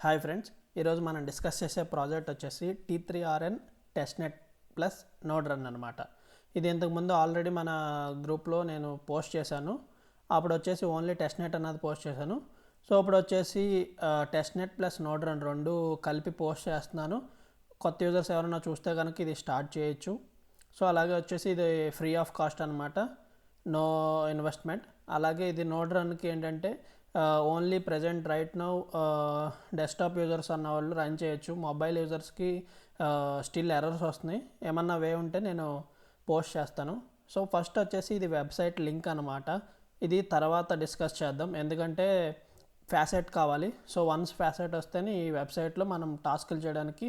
Hi friends, ఈరోజు మనం discuss చేసే ప్రాజెక్ట్ వచ్చేసి T3RN testnet plus node run అనమాట. ఇది ఇంతకుముందు ఆల్రెడీ మన గ్రూప్లో నేను పోస్ట్ చేశాను. అప్పుడు వచ్చేసి ఓన్లీ టెస్ట్నెట్ అన్నది పోస్ట్ చేశాను. సో ఇప్పుడు వచ్చేసి టెస్ట్నెట్ ప్లస్ నోడ్ రన్ రెండు కలిపి పోస్ట్ చేస్తున్నాను. కొత్త యూజర్స్ ఎవరైనా చూస్తే కనుక ఇది స్టార్ట్ చేయొచ్చు. సో అలాగే వచ్చేసి ఇది ఫ్రీ ఆఫ్ కాస్ట్ అనమాట, నో ఇన్వెస్ట్మెంట్. అలాగే ఇది నోడ్ రన్కి ఏంటంటే only present right now desktop users అన్న వాళ్ళు రన్ చేయొచ్చు. మొబైల్ యూజర్స్కి స్టిల్ ఎర్రర్స్ వస్తున్నాయి. ఏమన్నా వే ఉంటే నేను పోస్ట్ చేస్తాను. సో ఫస్ట్ వచ్చేసి ఇది వెబ్సైట్ లింక్ అనమాట. ఇది తర్వాత డిస్కస్ చేద్దాం, ఎందుకంటే ఫ్యాసెట్ కావాలి. సో వన్స్ ఫ్యాసెట్ వస్తేనే ఈ వెబ్సైట్లో మనం టాస్కులు చేయడానికి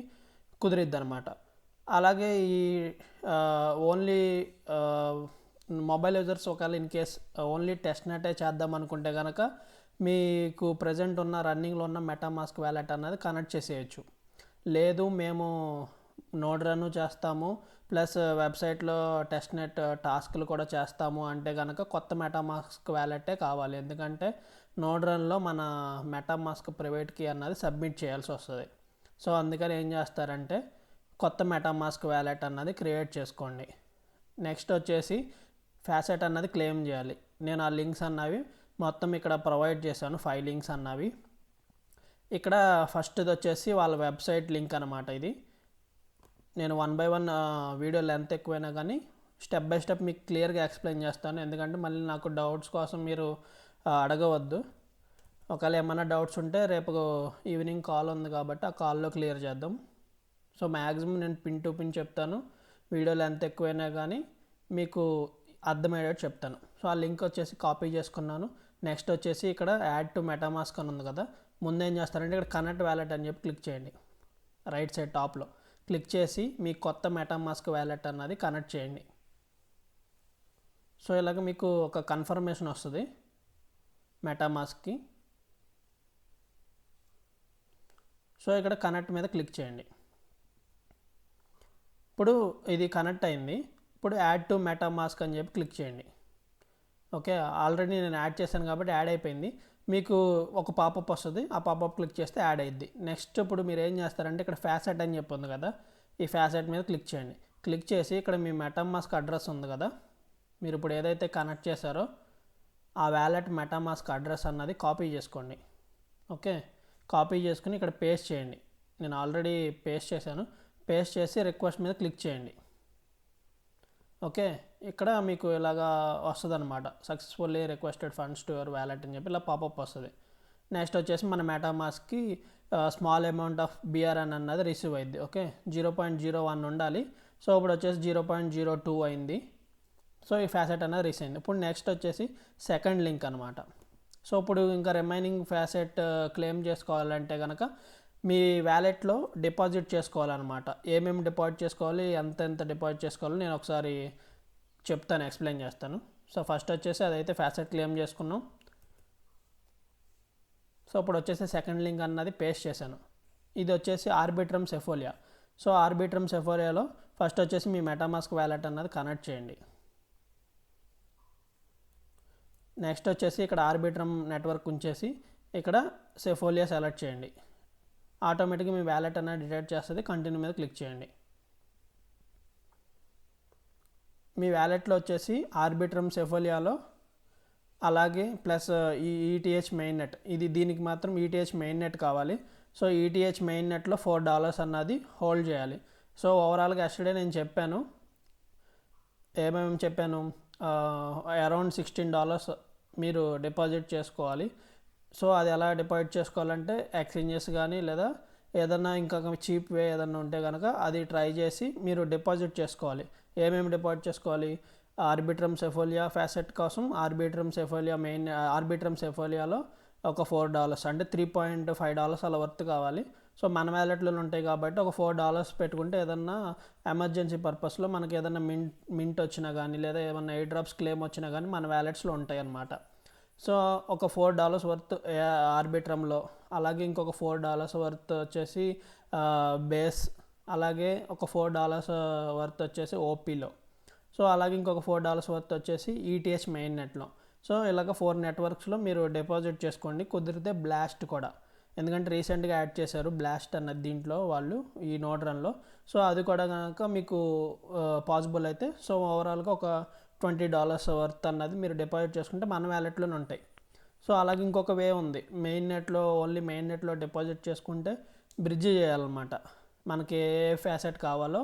కుదిరిద్ది అనమాట. అలాగే ఈ ఓన్లీ మొబైల్ యూజర్స్ ఒకవేళ ఇన్ కేస్ ఓన్లీ టెస్ట్నెటే చేద్దాం అనుకుంటే కనుక మీకు ప్రజెంట్ ఉన్న రన్నింగ్లో ఉన్న మెటామాస్క్ వ్యాలెట్ అన్నది కనెక్ట్ చేసేయచ్చు. లేదు మేము నోడ్ రన్ చేస్తాము ప్లస్ వెబ్సైట్లో టెస్ట్నెట్ టాస్క్లు కూడా చేస్తాము అంటే కనుక కొత్త మెటామాస్క్ వ్యాలెటే కావాలి. ఎందుకంటే నోడ్ రన్లో మన మెటామాస్క్ ప్రైవేట్ కీ అన్నది సబ్మిట్ చేయాల్సి వస్తుంది. సో అందుకని ఏం చేస్తారంటే కొత్త మెటామాస్క్ వ్యాలెట్ అన్నది క్రియేట్ చేసుకోండి. నెక్స్ట్ వచ్చేసి ఫ్యాసెట్ అన్నది క్లెయిమ్ చేయాలి. నేను ఆ లింక్స్ అన్నవి మొత్తం ఇక్కడ ప్రొవైడ్ చేశాను, 5 లింక్స్ అన్నవి. ఇక్కడ ఫస్ట్ది వచ్చేసి వాళ్ళ వెబ్సైట్ లింక్ అనమాట. ఇది నేను 1 by 1 వీడియో లెంత్ ఎక్కువైనా కానీ స్టెప్ బై స్టెప్ మీకు క్లియర్గా ఎక్స్ప్లెయిన్ చేస్తాను. ఎందుకంటే మళ్ళీ నాకు డౌట్స్ కోసం మీరు అడగవద్దు. ఒకవేళ ఏమైనా డౌట్స్ ఉంటే రేపు ఈవినింగ్ కాల్ ఉంది కాబట్టి ఆ కాల్లో క్లియర్ చేద్దాం. సో మ్యాక్సిమం నేను పిన్ టు పిన్ చెప్తాను. వీడియో లెంత్ ఎక్కువైనా కానీ మీకు అర్థమయ్యేటట్టు చెప్తాను. సో ఆ లింక్ వచ్చేసి కాపీ చేసుకున్నాను. నెక్స్ట్ వచ్చేసి ఇక్కడ యాడ్ టు మెటామాస్క్ అని ఉంది కదా, ముందేం చేస్తారంటే ఇక్కడ కనెక్ట్ వ్యాలెట్ అని చెప్పి క్లిక్ చేయండి. రైట్ సైడ్ టాప్లో క్లిక్ చేసి మీ కొత్త మెటామాస్క్ వ్యాలెట్ అన్నది కనెక్ట్ చేయండి. సో ఇలాగ మీకు ఒక కన్ఫర్మేషన్ వస్తుంది మెటామాస్క్కి. సో ఇక్కడ కనెక్ట్ మీద క్లిక్ చేయండి. ఇప్పుడు ఇది కనెక్ట్ అయింది. ఇప్పుడు యాడ్ టు మెటామాస్క్ అని చెప్పి క్లిక్ చేయండి. ఓకే, ఆల్రెడీ నేను యాడ్ చేశాను కాబట్టి యాడ్ అయిపోయింది. మీకు ఒక పాపప్ వస్తుంది, ఆ పాపప్ క్లిక్ చేస్తే యాడ్ అయ్యిద్ది. నెక్స్ట్ ఇప్పుడు మీరు ఏం చేస్తారంటే ఇక్కడ ఫ్యాసెట్ అని చెప్పి ఉంది కదా, ఈ ఫ్యాసెట్ మీద క్లిక్ చేయండి. క్లిక్ చేసి ఇక్కడ మీ మెటామాస్క్ అడ్రస్ ఉంది కదా, మీరు ఇప్పుడు ఏదైతే కనెక్ట్ చేశారో ఆ వ్యాలెట్ మెటామాస్క్ అడ్రస్ అన్నది కాపీ చేసుకోండి. ఓకే, కాపీ చేసుకుని ఇక్కడ పేస్ట్ చేయండి. నేను ఆల్రెడీ పేస్ట్ చేశాను. పేస్ట్ చేసి రిక్వెస్ట్ మీద క్లిక్ చేయండి. ఓకే, ఇక్కడ మీకు ఇలాగా వస్తుంది అనమాట, successfully requested funds to your wallet అని చెప్పి ఇలా పాపప్ వస్తుంది. నెక్స్ట్ వచ్చేసి మన మెటామాస్క్కి స్మాల్ అమౌంట్ ఆఫ్ బిఆర్ఎన్ అన్నది రిసీవ్ అయింది. ఓకే, 0.01 ఉండాలి. సో ఇప్పుడు వచ్చేసి 0.02 అయింది. సో ఈ ఫ్యాసెట్ అనేది రిసీవ్ అయింది. ఇప్పుడు నెక్స్ట్ వచ్చేసి సెకండ్ లింక్ అనమాట. సో ఇప్పుడు ఇంకా రిమైనింగ్ ఫ్యాసెట్ క్లెయిమ్ చేసుకోవాలంటే కనుక మీ వ్యాలెట్లో డిపాజిట్ చేసుకోవాలన్నమాట. ఏమేమి డిపాజిట్ చేసుకోవాలి, ఎంత డిపాజిట్ చేసుకోవాలో నేను ఒకసారి చెప్తాను, ఎక్స్ప్లెయిన్ చేస్తాను. సో ఫస్ట్ వచ్చేసి అదైతే ఫ్యాసెట్ క్లెయిమ్ చేసుకున్నాం. సో ఇప్పుడు వచ్చేసి సెకండ్ లింక్ అన్నది పేస్ట్ చేశాను. ఇది వచ్చేసి Arbitrum Sepolia. So Arbitrum సెఫోలియాలో first వచ్చేసి మీ మెటామాస్క్ వ్యాలెట్ అన్నది కనెక్ట్ చేయండి. నెక్స్ట్ వచ్చేసి ఇక్కడ ఆర్బిట్రమ్ నెట్వర్క్ ఉంచేసి ఇక్కడ సెఫోలియా సెలెక్ట్ చేయండి. ఆటోమేటిక్గా మీ వ్యాలెట్ అనేది డిటెక్ట్ చేస్తుంది. కంటిన్యూ మీద క్లిక్ చేయండి. మీ వ్యాలెట్లో వచ్చేసి ఆర్బిట్రమ్ సెఫోలియాలో అలాగే ప్లస్ ఈ ఈటీహెచ్ మెయిన్ నెట్, ఇది దీనికి మాత్రం ఈటీహెచ్ మెయిన్ నెట్ కావాలి. సో ఈటీహెచ్ మెయిన్ నెట్లో $4 అన్నది హోల్డ్ చేయాలి. సో ఓవరాల్గా ఎస్టర్డే నేను చెప్పాను, ఏమేమి చెప్పాను, అరౌండ్ $16 మీరు డిపాజిట్ చేసుకోవాలి. సో అది ఎలా డిపాజిట్ చేసుకోవాలంటే ఎక్స్చేంజెస్ కానీ లేదా ఏదన్నా ఇంకా చీప్ వే ఏదన్నా ఉంటే కనుక అది ట్రై చేసి మీరు డిపాజిట్ చేసుకోవాలి. ఏమేమి డిపాజిట్ చేసుకోవాలి, ఆర్బిట్రమ్ సెఫోలియా ఫ్యాసెట్ కోసం ఆర్బిట్రమ్ సెఫోలియాలో ఒక $4 అంటే $3.5 అలా వర్త్ కావాలి. సో మన వ్యాలెట్లో ఉంటాయి కాబట్టి ఒక $4 పెట్టుకుంటే ఏదన్నా ఎమర్జెన్సీ పర్పస్లో మనకి ఏదన్నా మింట్ వచ్చినా కానీ లేదా ఏమన్నా ఎయిర్ డ్రాప్స్ క్లెయిమ్ వచ్చినా కానీ మన వ్యాలెట్స్లో ఉంటాయి అన్నమాట. సో ఒక $4 వర్త్ ఆర్బిట్రమ్లో, అలాగే ఇంకొక $4 వర్త్ వచ్చేసి బేస్, అలాగే ఒక $4 వర్త్ వచ్చేసి ఓపీలో. సో అలాగే ఇంకొక $4 వర్త్ వచ్చేసి ఈటీహెచ్ మెయిన్ నెట్లో. సో ఇలాగ 4 నెట్వర్క్స్లో మీరు డిపాజిట్ చేసుకోండి. కుదిరితే బ్లాస్ట్ కూడా, ఎందుకంటే రీసెంట్గా యాడ్ చేశారు బ్లాస్ట్ అన్నది దీంట్లో వాళ్ళు ఈ నోడ్ రన్లో. సో అది కూడా కనుక మీకు పాసిబుల్ అయితే సో ఓవరాల్గా ఒక $20 వర్త్ అన్నది మీరు డిపాజిట్ చేసుకుంటే మన వ్యాలెట్లోనే ఉంటాయి. సో అలాగే ఇంకొక వే ఉంది, మెయిన్ నెట్లో ఓన్లీ మెయిన్ నెట్లో డిపాజిట్ చేసుకుంటే బ్రిడ్జ్ చేయాలన్నమాట. మనకి ఏ ఫ్యాసెట్ కావాలో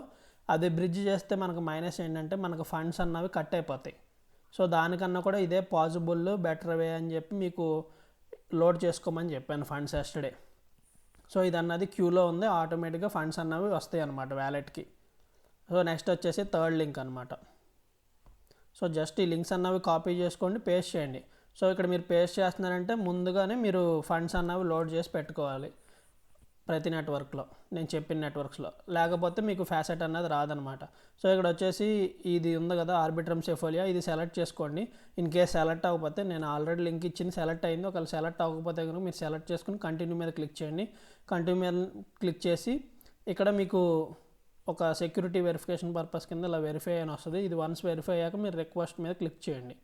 అది బ్రిడ్జ్ చేస్తే మనకు మైనస్ ఏంటంటే మనకు ఫండ్స్ అన్నవి కట్ అయిపోతాయి. సో దానికన్నా కూడా ఇదే పాసిబుల్ బెటర్ వే అని చెప్పి మీకు లోడ్ చేసుకోమని చెప్పాను ఫండ్స్ ఎస్టర్డే. సో ఇది అన్నది క్యూలో ఉంది, ఆటోమేటిక్గా ఫండ్స్ అన్నవి వస్తాయి అన్నమాట వ్యాలెట్కి. సో నెక్స్ట్ వచ్చేసి థర్డ్ లింక్ అనమాట. సో జస్ట్ ఈ లింక్స్ అన్నవి కాపీ చేసుకోండి, పేస్ట్ చేయండి. సో ఇక్కడ మీరు పేస్ట్ చేస్తున్నారంటే ముందుగానే మీరు ఫండ్స్ అన్నవి లోడ్ చేసి పెట్టుకోవాలి ప్రతి నెట్వర్క్లో, నేను చెప్పిన నెట్వర్క్స్లో, లేకపోతే మీకు ఫ్యాసెట్ అన్నది రాదనమాట. సో ఇక్కడ వచ్చేసి ఇది ఉంది కదా ఆర్బిట్రమ్ సెఫోలియా, ఇది సెలెక్ట్ చేసుకోండి. ఇన్ కేస్ సెలెక్ట్ అవ్వకపోతే నేను ఆల్రెడీ లింక్ ఇచ్చింది సెలెక్ట్ అయింది, ఒకవేళ సెలెక్ట్ అవ్వకపోతే కనుక మీరు సెలెక్ట్ చేసుకుని కంటిన్యూ మీద క్లిక్ చేయండి. కంటిన్యూ మీద క్లిక్ చేసి ఇక్కడ మీకు ఒక సెక్యూరిటీ వెరిఫికేషన్ పర్పస్ కింద ఇలా వెరిఫై అని వస్తుంది. ఇది వన్స్ వెరిఫై అయ్యాక మీరు రిక్వెస్ట్ మీద క్లిక్ చేయండి.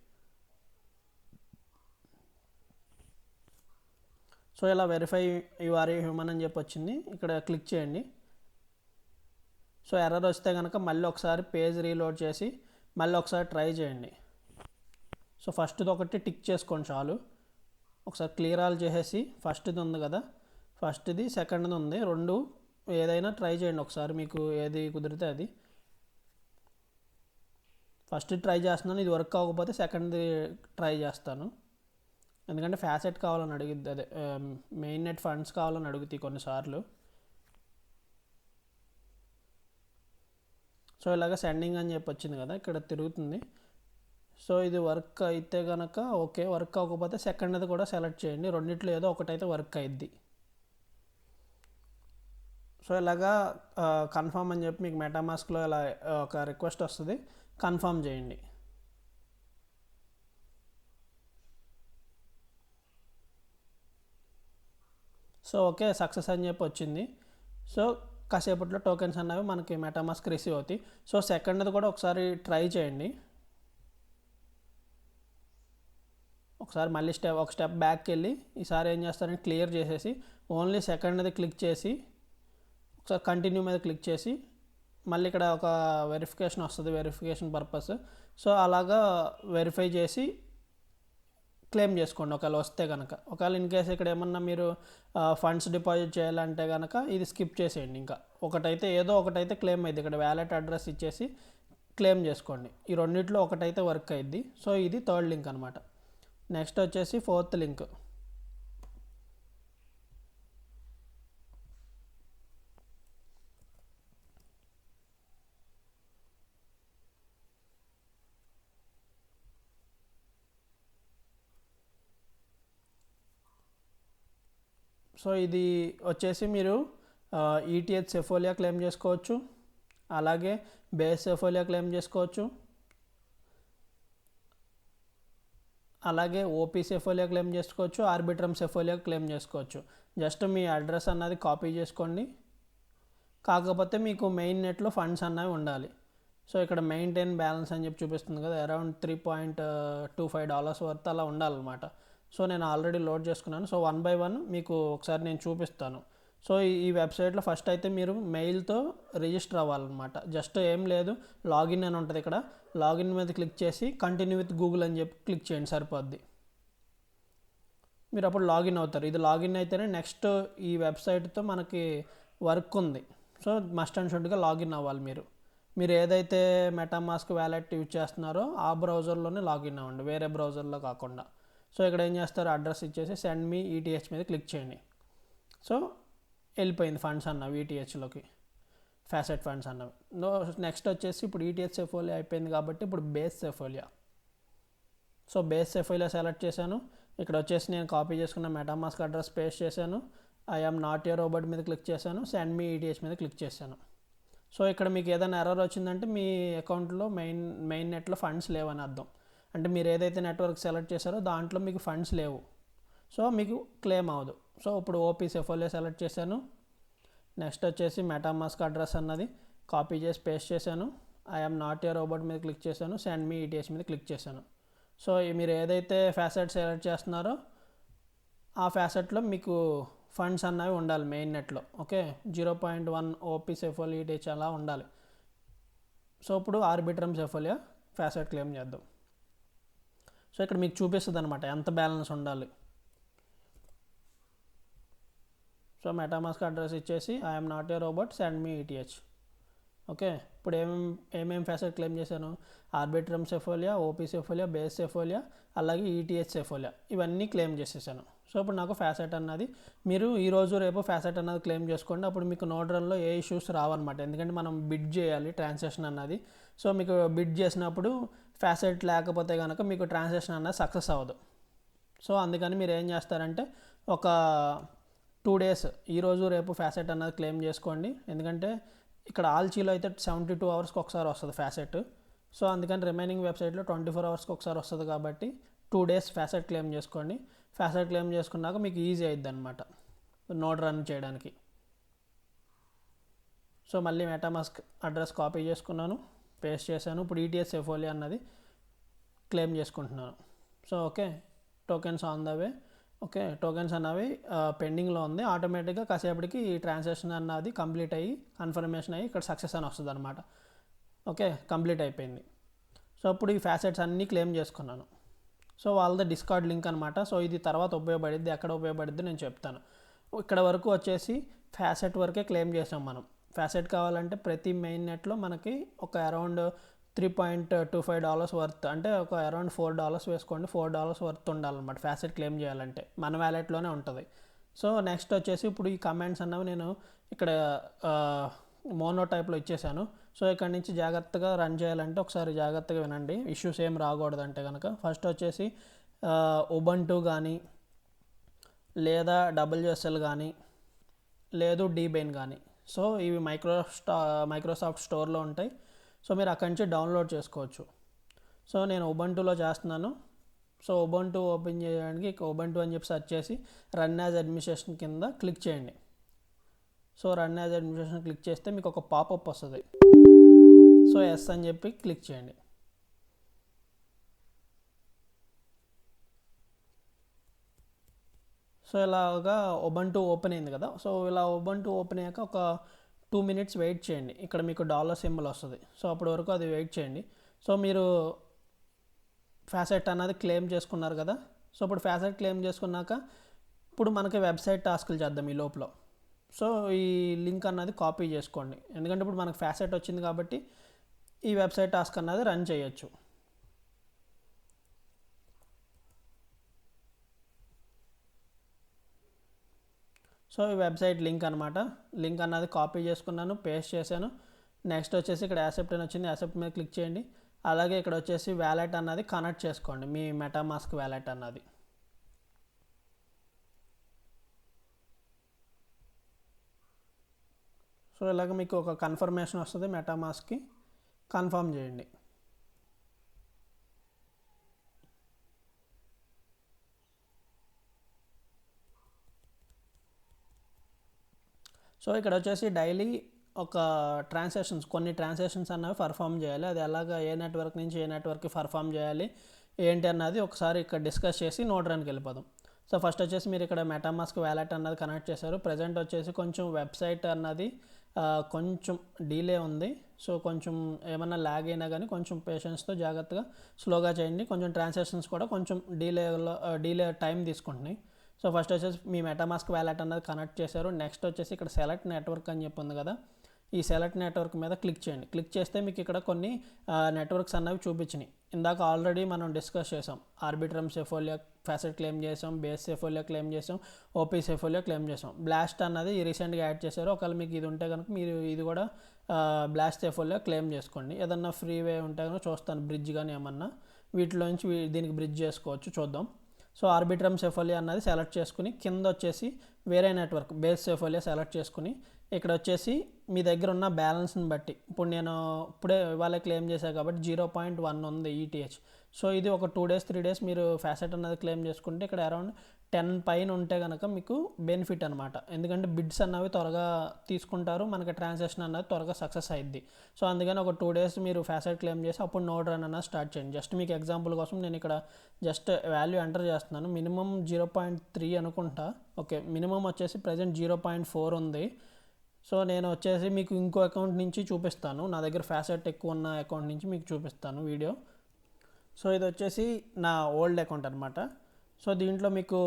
సో ఇలా verify you are a human అని చెప్పి వచ్చింది, ఇక్కడ క్లిక్ చేయండి. సో ఎర్రర్ వస్తే కనుక మళ్ళీ ఒకసారి పేజ్ రీలోడ్ చేసి మళ్ళీ ఒకసారి ట్రై చేయండి. సో ఫస్ట్ది ఒకటి టిక్ చేసుకోండి చాలు. ఒకసారి క్లియర్ ఆల్ చేసేసి ఫస్ట్ది ఉంది కదా, ఫస్ట్ది సెకండ్ది ఉంది, రెండు ఏదైనా ట్రై చేయండి ఒకసారి, మీకు ఏది కుదిరితే అది. ఫస్ట్ ట్రై చేస్తున్నాను, ఇది వర్క్ అవ్వకపోతే సెకండ్ది ట్రై చేస్తాను. ఎందుకంటే ఫ్యాసెట్ కావాలని అడుగుద్ది, అదే మెయిన్ నెట్ ఫండ్స్ కావాలని అడుగుతాయి కొన్నిసార్లు. సో ఇలాగ సెండింగ్ అని చెప్పి వచ్చింది కదా, ఇక్కడ తిరుగుతుంది. సో ఇది వర్క్ అయితే కనుక ఓకే, వర్క్ అవ్వకపోతే సెకండ్ది కూడా సెలెక్ట్ చేయండి, రెండిట్లో ఏదో ఒకటైతే వర్క్ అయ్యిద్ది. సో ఇలాగా కన్ఫర్మ్ అని చెప్పి మీకు మెటామాస్క్లో ఇలా ఒక రిక్వెస్ట్ వస్తుంది, కన్ఫర్మ్ చేయండి. సో ఓకే సక్సెస్ అని చెప్పి వచ్చింది. సో కాసేపట్లో టోకెన్స్ అన్నవి మనకి మెటామాస్క్ రిసీవ్ అవుతాయి. సో సెకండ్ది కూడా ఒకసారి ట్రై చేయండి. ఒకసారి మళ్ళీ ఒక స్టెప్ బ్యాక్కి వెళ్ళి ఈసారి ఏం చేస్తారంటే క్లియర్ చేసేసి ఓన్లీ సెకండ్ది క్లిక్ చేసి ఒకసారి కంటిన్యూ మీద క్లిక్ చేసి మళ్ళీ ఇక్కడ ఒక వెరిఫికేషన్ వస్తుంది, వెరిఫికేషన్ పర్పస్. సో అలాగా వెరిఫై చేసి క్లెయిమ్ చేసుకోండి ఒకవేళ వస్తే కనుక. ఒకవేళ ఇన్ కేసు ఇక్కడ ఏమన్నా మీరు ఫండ్స్ డిపాజిట్ చేయాలంటే కనుక ఇది స్కిప్ చేసేయండి. ఇంకా ఒకటైతే ఏదో ఒకటైతే క్లెయిమ్ అయ్యింది, ఇక్కడ వ్యాలెట్ అడ్రస్ ఇచ్చేసి క్లెయిమ్ చేసుకోండి. ఈ రెండిట్లో ఒకటైతే వర్క్ అయ్యిద్ది. సో ఇది థర్డ్ లింక్ అనమాట. నెక్స్ట్ వచ్చేసి ఫోర్త్ లింక్. సో ఇది వచ్చేసి మీరు ఈటీహెచ్ సెఫోలియా క్లెయిమ్ చేసుకోవచ్చు, అలాగే బేస్ సెఫోలియా క్లెయిమ్ చేసుకోవచ్చు, అలాగే ఓపీ సెఫోలియా క్లెయిమ్ చేసుకోవచ్చు, ఆర్బిట్రమ్ సెఫోలియా క్లెయిమ్ చేసుకోవచ్చు. జస్ట్ మీ అడ్రస్ అన్నది కాపీ చేసుకోండి, కాకపోతే మీకు మెయిన్ నెట్లో ఫండ్స్ అన్నవి ఉండాలి. సో ఇక్కడ మెయింటైన్ బ్యాలెన్స్ అని చెప్పి చూపిస్తుంది కదా, అరౌండ్ $3.25 వర్త్ అలా ఉండాలన్నమాట. సో నేను ఆల్రెడీ లోడ్ చేసుకున్నాను. సో 1 by 1 మీకు ఒకసారి నేను చూపిస్తాను. సో ఈ వెబ్సైట్లో ఫస్ట్ అయితే మీరు మెయిల్తో రిజిస్టర్ అవ్వాలన్నమాట. జస్ట్ ఏం లేదు, లాగిన్ అని ఉంటుంది, ఇక్కడ లాగిన్ మీద క్లిక్ చేసి కంటిన్యూ విత్ గూగుల్ అని చెప్పి క్లిక్ చేయండి సరిపోద్ది. మీరు అప్పుడు లాగిన్ అవుతారు. ఇది లాగిన్ అయితేనే నెక్స్ట్ ఈ వెబ్సైట్తో మనకి వర్క్ ఉంది. సో మస్ట్ అండ్ షుడ్గా లాగిన్ అవ్వాలి మీరు ఏదైతే మెటామాస్క్ వ్యాలెట్ యూజ్ చేస్తున్నారో ఆ బ్రౌజర్లోనే లాగిన్ అవ్వండి, వేరే బ్రౌజర్లో కాకుండా. సో ఇక్కడ ఏం చేస్తారు, అడ్రస్ ఇచ్చేసి సెండ్ మీ ఈటీహెచ్ మీద క్లిక్ చేయండి. సో వెళ్ళిపోయింది ఫండ్స్ అన్నవి ఈటీహెచ్లోకి, ఫ్యాసెట్ ఫండ్స్ అన్నవి. నెక్స్ట్ వచ్చేసి ఇప్పుడు ఈటీహెచ్ సెఫోలియా అయిపోయింది కాబట్టి ఇప్పుడు Base Sepolia. So Base Sepolia select చేశాను. ఇక్కడ వచ్చేసి నేను కాపీ చేసుకున్న మెటామాస్క్ అడ్రస్ పేస్ట్ చేశాను. I am not your robot మీద క్లిక్ చేశాను, సెండ్ మీ ఈటీహెచ్ మీద క్లిక్ చేశాను. సో ఇక్కడ మీకు ఏదైనా ఎర్రర్ వచ్చిందంటే మీ అకౌంట్లో మెయిన్ నెట్లో ఫండ్స్ లేవని అర్థం. అంటే మీరు ఏదైతే నెట్వర్క్ సెలెక్ట్ చేశారో దాంట్లో మీకు ఫండ్స్ లేవు, సో మీకు క్లెయిమ్ అవ్వదు. సో ఇప్పుడు ఓపీ సెఫోలియా సెలెక్ట్ చేశాను. నెక్స్ట్ వచ్చేసి మెటామాస్క్ అడ్రస్ అన్నది కాపీ చేసి పేస్ట్ చేశాను. I am not your robot మీద క్లిక్ చేశాను, సెండ్ మీ ఈటీహెచ్ మీద క్లిక్ చేశాను. సో మీరు ఏదైతే ఫ్యాసెట్ సెలెక్ట్ చేస్తున్నారో ఆ ఫ్యాసెట్లో మీకు ఫండ్స్ అన్నవి ఉండాలి మెయిన్ నెట్లో. ఓకే, 0.1 ఓపీ సెఫోలియా ఈటీహెచ్ అలా ఉండాలి. సో ఇప్పుడు ఆర్బిట్రమ్ సెఫోలియా ఫ్యాసెట్ క్లెయిమ్ చేద్దాం. సో ఇక్కడ మీకు చూపిస్తుంది అనమాట ఎంత బ్యాలెన్స్ ఉండాలి. సో మెటామాస్క్ అడ్రస్ ఇచ్చేసి I'm not a robot send me ETH. Okay, ఇప్పుడు ఏమేం ఫ్యాసెట్ క్లెయిమ్ చేశాను? ఆర్బిట్రమ్ సెఫోలియా, ఓపీ సెఫోలియా, బేస్ సెఫోలియా, అలాగే ఈటీహెచ్ సెఫోలియా, ఇవన్నీ క్లెయిమ్ చేసేసాను. సో ఇప్పుడు నాకు ఫ్యాసెట్ అన్నది, మీరు ఈరోజు రేపు ఫ్యాసెట్ అన్నది క్లెయిమ్ చేసుకోండి. అప్పుడు మీకు నోట్ రన్లో ఏ ఇష్యూస్ రావన్నమాట. ఎందుకంటే మనం బిడ్ చేయాలి ట్రాన్సాక్షన్ అన్నది. సో మీకు బిడ్ చేసినప్పుడు ఫ్యాసెట్ లేకపోతే కనుక మీకు ట్రాన్సాక్షన్ అన్నది సక్సెస్ అవ్వదు. సో అందుకని మీరు ఏం చేస్తారంటే ఒక 2 days ఈరోజు రేపు ఫ్యాసెట్ అన్నది క్లెయిమ్ చేసుకోండి. ఎందుకంటే ఇక్కడ ఆల్చీలో అయితే 72 hours ఒకసారి వస్తుంది ఫ్యాసెట్. సో అందుకని రిమైనింగ్ వెబ్సైట్లో 24 hours ఒకసారి వస్తుంది. కాబట్టి 2 days ఫ్యాసెట్ క్లెయిమ్ చేసుకోండి. ఫ్యాసెట్ క్లెయిమ్ చేసుకున్నాక మీకు ఈజీ అయిద్ది అనమాట నోడ్ రన్ చేయడానికి. సో మళ్ళీ మెటామాస్క్ అడ్రస్ కాపీ చేసుకున్నాను, పేస్ట్ చేశాను. ఇప్పుడు ఈటీహెచ్ సెఫోలియా అన్నది క్లెయిమ్ చేసుకుంటున్నాను. So okay, tokens on the way. Okay, tokens అన్నవి పెండింగ్లో ఉంది. ఆటోమేటిక్గా కాసేపటికి ఈ ట్రాన్సాక్షన్ అన్నది కంప్లీట్ అయ్యి కన్ఫర్మేషన్ అయ్యి ఇక్కడ సక్సెస్ అని వస్తుంది అనమాట. ఓకే, కంప్లీట్ అయిపోయింది. సో ఇప్పుడు ఈ ఫ్యాసెట్స్ అన్నీ క్లెయిమ్ చేసుకున్నాను. సో వాళ్ళది డిస్కార్డ్ లింక్ అనమాట. సో ఇది తర్వాత ఉపయోగపడిద్ది, ఎక్కడ ఉపయోగపడిద్ది నేను చెప్తాను. ఇక్కడ వరకు వచ్చేసి ఫ్యాసెట్ వరకే క్లెయిమ్ చేసాం మనం. ఫ్యాసెట్ కావాలంటే ప్రతి మెయిన్ నెట్లో మనకి ఒక అరౌండ్ $3.25 వర్త్, అంటే ఒక అరౌండ్ $4 వేసుకోండి. $4 వర్త్ ఉండాలన్నమాట ఫ్యాసెట్ క్లెయిమ్ చేయాలంటే. మన వ్యాలెట్లోనే ఉంటుంది. సో నెక్స్ట్ వచ్చేసి ఇప్పుడు ఈ కమెంట్స్ అన్నవి నేను ఇక్కడ మోనో టైప్లో ఇచ్చేసాను. సో ఇక్కడ నుంచి జాగ్రత్తగా రన్ చేయాలంటే ఒకసారి జాగ్రత్తగా వినండి, ఇష్యూస్ ఏం రాకూడదంటే కనుక. ఫస్ట్ వచ్చేసి ఉబంటు కానీ, లేదా WSL కానీ, లేదు డీబైన్ కానీ. సో ఇవి మైక్రోసాఫ్ట్ స్టోర్లో ఉంటాయి. సో మీరు అక్కడి నుంచి డౌన్లోడ్ చేసుకోవచ్చు. సో నేను ఉబంటులో చేస్తున్నాను. సో ఉబంటు ఓపెన్ చేయడానికి ఉబంటు అని చెప్పి సెర్చ్ చేసి రన్ యాజ్ అడ్మినిస్ట్రేషన్ కింద క్లిక్ చేయండి. So run as administration click చేస్తే మీకు ఒక పాపప్ వస్తుంది. సో ఎస్ అని చెప్పి క్లిక్ చేయండి. సో ఇలాగా ఉబంటు ఓపెన్ అయింది కదా. సో ఇలా ఉబంటు ఓపెన్ అయ్యాక ఒక 2 minutes వెయిట్ చేయండి. ఇక్కడ మీకు డాలర్ సింబల్ వస్తుంది. సో అప్పటి వరకు అది వెయిట్ చేయండి. సో మీరు ఫ్యాసెట్ అన్నది క్లెయిమ్ చేసుకున్నారు కదా. సో ఇప్పుడు ఫ్యాసెట్ క్లెయిమ్ చేసుకున్నాక ఇప్పుడు మనకి వెబ్సైట్ టాస్క్లు చేద్దాం ఈ లోపల. సో ఈ లింక్ అన్నది కాపీ చేసుకోండి. ఎందుకంటే ఇప్పుడు మనకు ఫ్యాసెట్ వచ్చింది కాబట్టి ఈ వెబ్సైట్ టాస్క్ అన్నది రన్ చేయొచ్చు. సో ఈ వెబ్సైట్ లింక్ అనమాట. లింక్ అన్నది కాపీ చేసుకున్నాను, పేస్ట్ చేశాను. నెక్స్ట్ వచ్చేసి ఇక్కడ యాక్సెప్ట్ అని వచ్చింది, యాక్సెప్ట్ మీద క్లిక్ చేయండి. అలాగే ఇక్కడ వచ్చేసి వ్యాలెట్ అన్నది కనెక్ట్ చేసుకోండి, మీ మెటామాస్క్ వ్యాలెట్ అన్నది. సో ఇలాగ మీకు ఒక కన్ఫర్మేషన్ వస్తుంది మెటామాస్క్కి, కన్ఫర్మ్ చేయండి. సో ఇక్కడ వచ్చేసి డైలీ ఒక కొన్ని ట్రాన్సాక్షన్స్ అన్నవి పర్ఫామ్ చేయాలి. అది ఎలాగ ఏ నెట్వర్క్ నుంచి ఏ నెట్వర్క్కి పర్ఫామ్ చేయాలి ఏంటి అన్నది ఒకసారి ఇక్కడ డిస్కస్ చేసి నోట్ రన్కి వెళ్ళిపోదాం. సో ఫస్ట్ వచ్చేసి మీరు ఇక్కడ మెటామాస్క్ వ్యాలెట్ అన్నది కనెక్ట్ చేశారు. ప్రజెంట్ వచ్చేసి కొంచెం వెబ్సైట్ అన్నది కొంచెం డిలే ఉంది. సో కొంచెం ఏమన్నా ల్యాగ్ అయినా కానీ కొంచెం పేషెన్స్తో జాగ్రత్తగా స్లోగా చేయండి. కొంచెం ట్రాన్సాక్షన్స్ కూడా కొంచెం డీలే టైం తీసుకుంటున్నాయి. సో ఫస్ట్ వచ్చేసి మీ మెటామాస్క్ వ్యాలెట్ అన్నది కనెక్ట్ చేశారు. నెక్స్ట్ వచ్చేసి ఇక్కడ సెలెక్ట్ నెట్వర్క్ అని చెప్పి ఉంది కదా, ఈ సెలెక్ట్ నెట్వర్క్ మీద క్లిక్ చేయండి. క్లిక్ చేస్తే మీకు ఇక్కడ కొన్ని నెట్వర్క్స్ అన్నవి చూపించినాయి. ఇందాక ఆల్రెడీ మనం డిస్కస్ చేసాం. ఆర్బిట్రమ్ సెఫోలియా ఫ్యాసెట్ క్లెయిమ్ చేసాం, బేస్ సెఫోలియా క్లెయిమ్ చేసాం, ఓపీ సెఫోలియా క్లెయిమ్ చేసాం. బ్లాస్ట్ అన్నది రీసెంట్గా యాడ్ చేశారు. ఒకవేళ మీకు ఇది ఉంటే కనుక మీరు ఇది కూడా బ్లాస్ట్ సెఫోలియా క్లెయిమ్ చేసుకోండి. ఏదన్నా ఫ్రీ వే ఉంటే కనుక చూస్తాను, బ్రిడ్జ్ కానీ ఏమన్నా వీటిలోంచి దీనికి బ్రిడ్జ్ చేసుకోవచ్చు, చూద్దాం. సో ఆర్బిట్రమ్ సెఫోలియా అన్నది సెలెక్ట్ చేసుకుని కింద వచ్చేసి వేరే నెట్వర్క్ బేస్ సెఫోలియా సెలెక్ట్ చేసుకుని ఇక్కడ వచ్చేసి మీ దగ్గర ఉన్న బ్యాలెన్స్ని బట్టి, ఇప్పుడు నేను ఇవాళ క్లెయిమ్ చేశాను కాబట్టి 0.1 ఉంది ఈటీహెచ్. సో ఇది ఒక 2 days 3 days మీరు ఫ్యాసెట్ అన్నది క్లెయిమ్ చేసుకుంటే ఇక్కడ అరౌండ్ 10 పైన ఉంటే కనుక మీకు బెనిఫిట్ అనమాట. ఎందుకంటే బిడ్స్ అన్నవి త్వరగా తీసుకుంటారు, మనకి ట్రాన్సాక్షన్ అన్నది త్వరగా సక్సెస్ అయ్యిద్ది. సో అందుకని ఒక 2 డేస్ మీరు ఫ్యాసెట్ క్లెయిమ్ చేసి అప్పుడు నోడ్ రన్ అన్నది స్టార్ట్ చేయండి. జస్ట్ మీకు ఎగ్జాంపుల్ కోసం నేను ఇక్కడ జస్ట్ వాల్యూ ఎంటర్ చేస్తున్నాను. మినిమం 0.3 అనుకుంటా. ఓకే, మినిమం వచ్చేసి ప్రజెంట్ 0.4 ఉంది. సో నేను వచ్చేసి మీకు ఇంకో అకౌంట్ నుంచి చూపిస్తాను, నా దగ్గర ఫ్యాసెట్ ఎక్కువ ఉన్న అకౌంట్ నుంచి మీకు చూపిస్తాను వీడియో. సో ఇది వచ్చేసి నా ఓల్డ్ అకౌంట్ అనమాట. సో దీంట్లో మీకు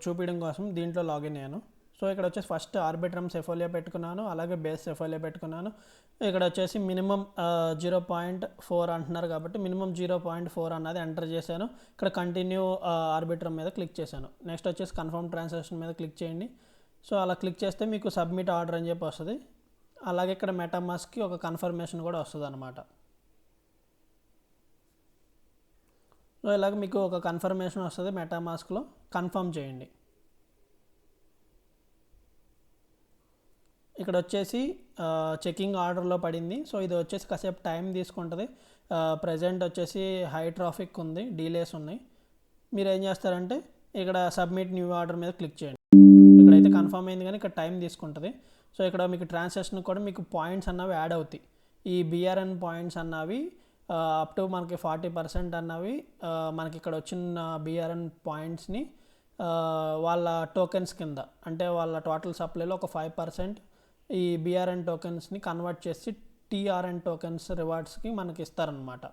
చూపించడం కోసం దీంట్లో లాగిన్ అయ్యాను. సో ఇక్కడ వచ్చేసి ఫస్ట్ ఆర్బిట్రమ్ సెఫోలియా పెట్టుకున్నాను, అలాగే బేస్ సెఫోలియా పెట్టుకున్నాను. ఇక్కడ వచ్చేసి మినిమం 0.4 అంటున్నారు కాబట్టి మినిమం 0.4 అన్నది ఎంటర్ చేశాను. ఇక్కడ కంటిన్యూ ఆర్బిట్రమ్ మీద క్లిక్ చేశాను. నెక్స్ట్ వచ్చేసి కన్ఫర్మ్ ట్రాన్సాక్షన్ మీద క్లిక్ చేయండి. సో అలా క్లిక్ చేస్తే మీకు సబ్మిట్ ఆర్డర్ అని చెప్పి వస్తుంది. అలాగే ఇక్కడ మెటామాస్క్కి ఒక కన్ఫర్మేషన్ కూడా వస్తుంది అనమాట. సో ఇలాగ మీకు ఒక కన్ఫర్మేషన్ వస్తుంది, మెటామాస్క్లో కన్ఫర్మ్ చేయండి. ఇక్కడ వచ్చేసి చెకింగ్ ఆర్డర్లో పడింది. సో ఇది వచ్చేసి కాసేపు టైం తీసుకుంటుంది. ప్రజెంట్ వచ్చేసి హై ట్రాఫిక్ ఉంది, డీలేస్ ఉన్నాయి. మీరు ఏం చేస్తారంటే ఇక్కడ సబ్మిట్ న్యూ ఆర్డర్ మీద క్లిక్ చేయండి. ఇక్కడైతే కన్ఫర్మ్ అయింది కానీ ఇక్కడ టైం తీసుకుంటుంది. సో ఇక్కడ మీకు ట్రాన్సాక్షన్ కూడా మీకు పాయింట్స్ అన్నవి యాడ్ అవుతాయి. ఈ బిఆర్ఎన్ పాయింట్స్ అన్నవి అప్ టు మనకి 40% అన్నవి మనకి ఇక్కడ వచ్చిన బిఆర్ఎన్ పాయింట్స్ని వాళ్ళ టోకెన్స్ కింద, అంటే వాళ్ళ టోటల్ సప్లైలో ఒక 5% ఈ బిఆర్ఎన్ టోకెన్స్ని కన్వర్ట్ చేసి టీఆర్ఎన్ టోకెన్స్ రివార్డ్స్కి మనకి ఇస్తారనమాట.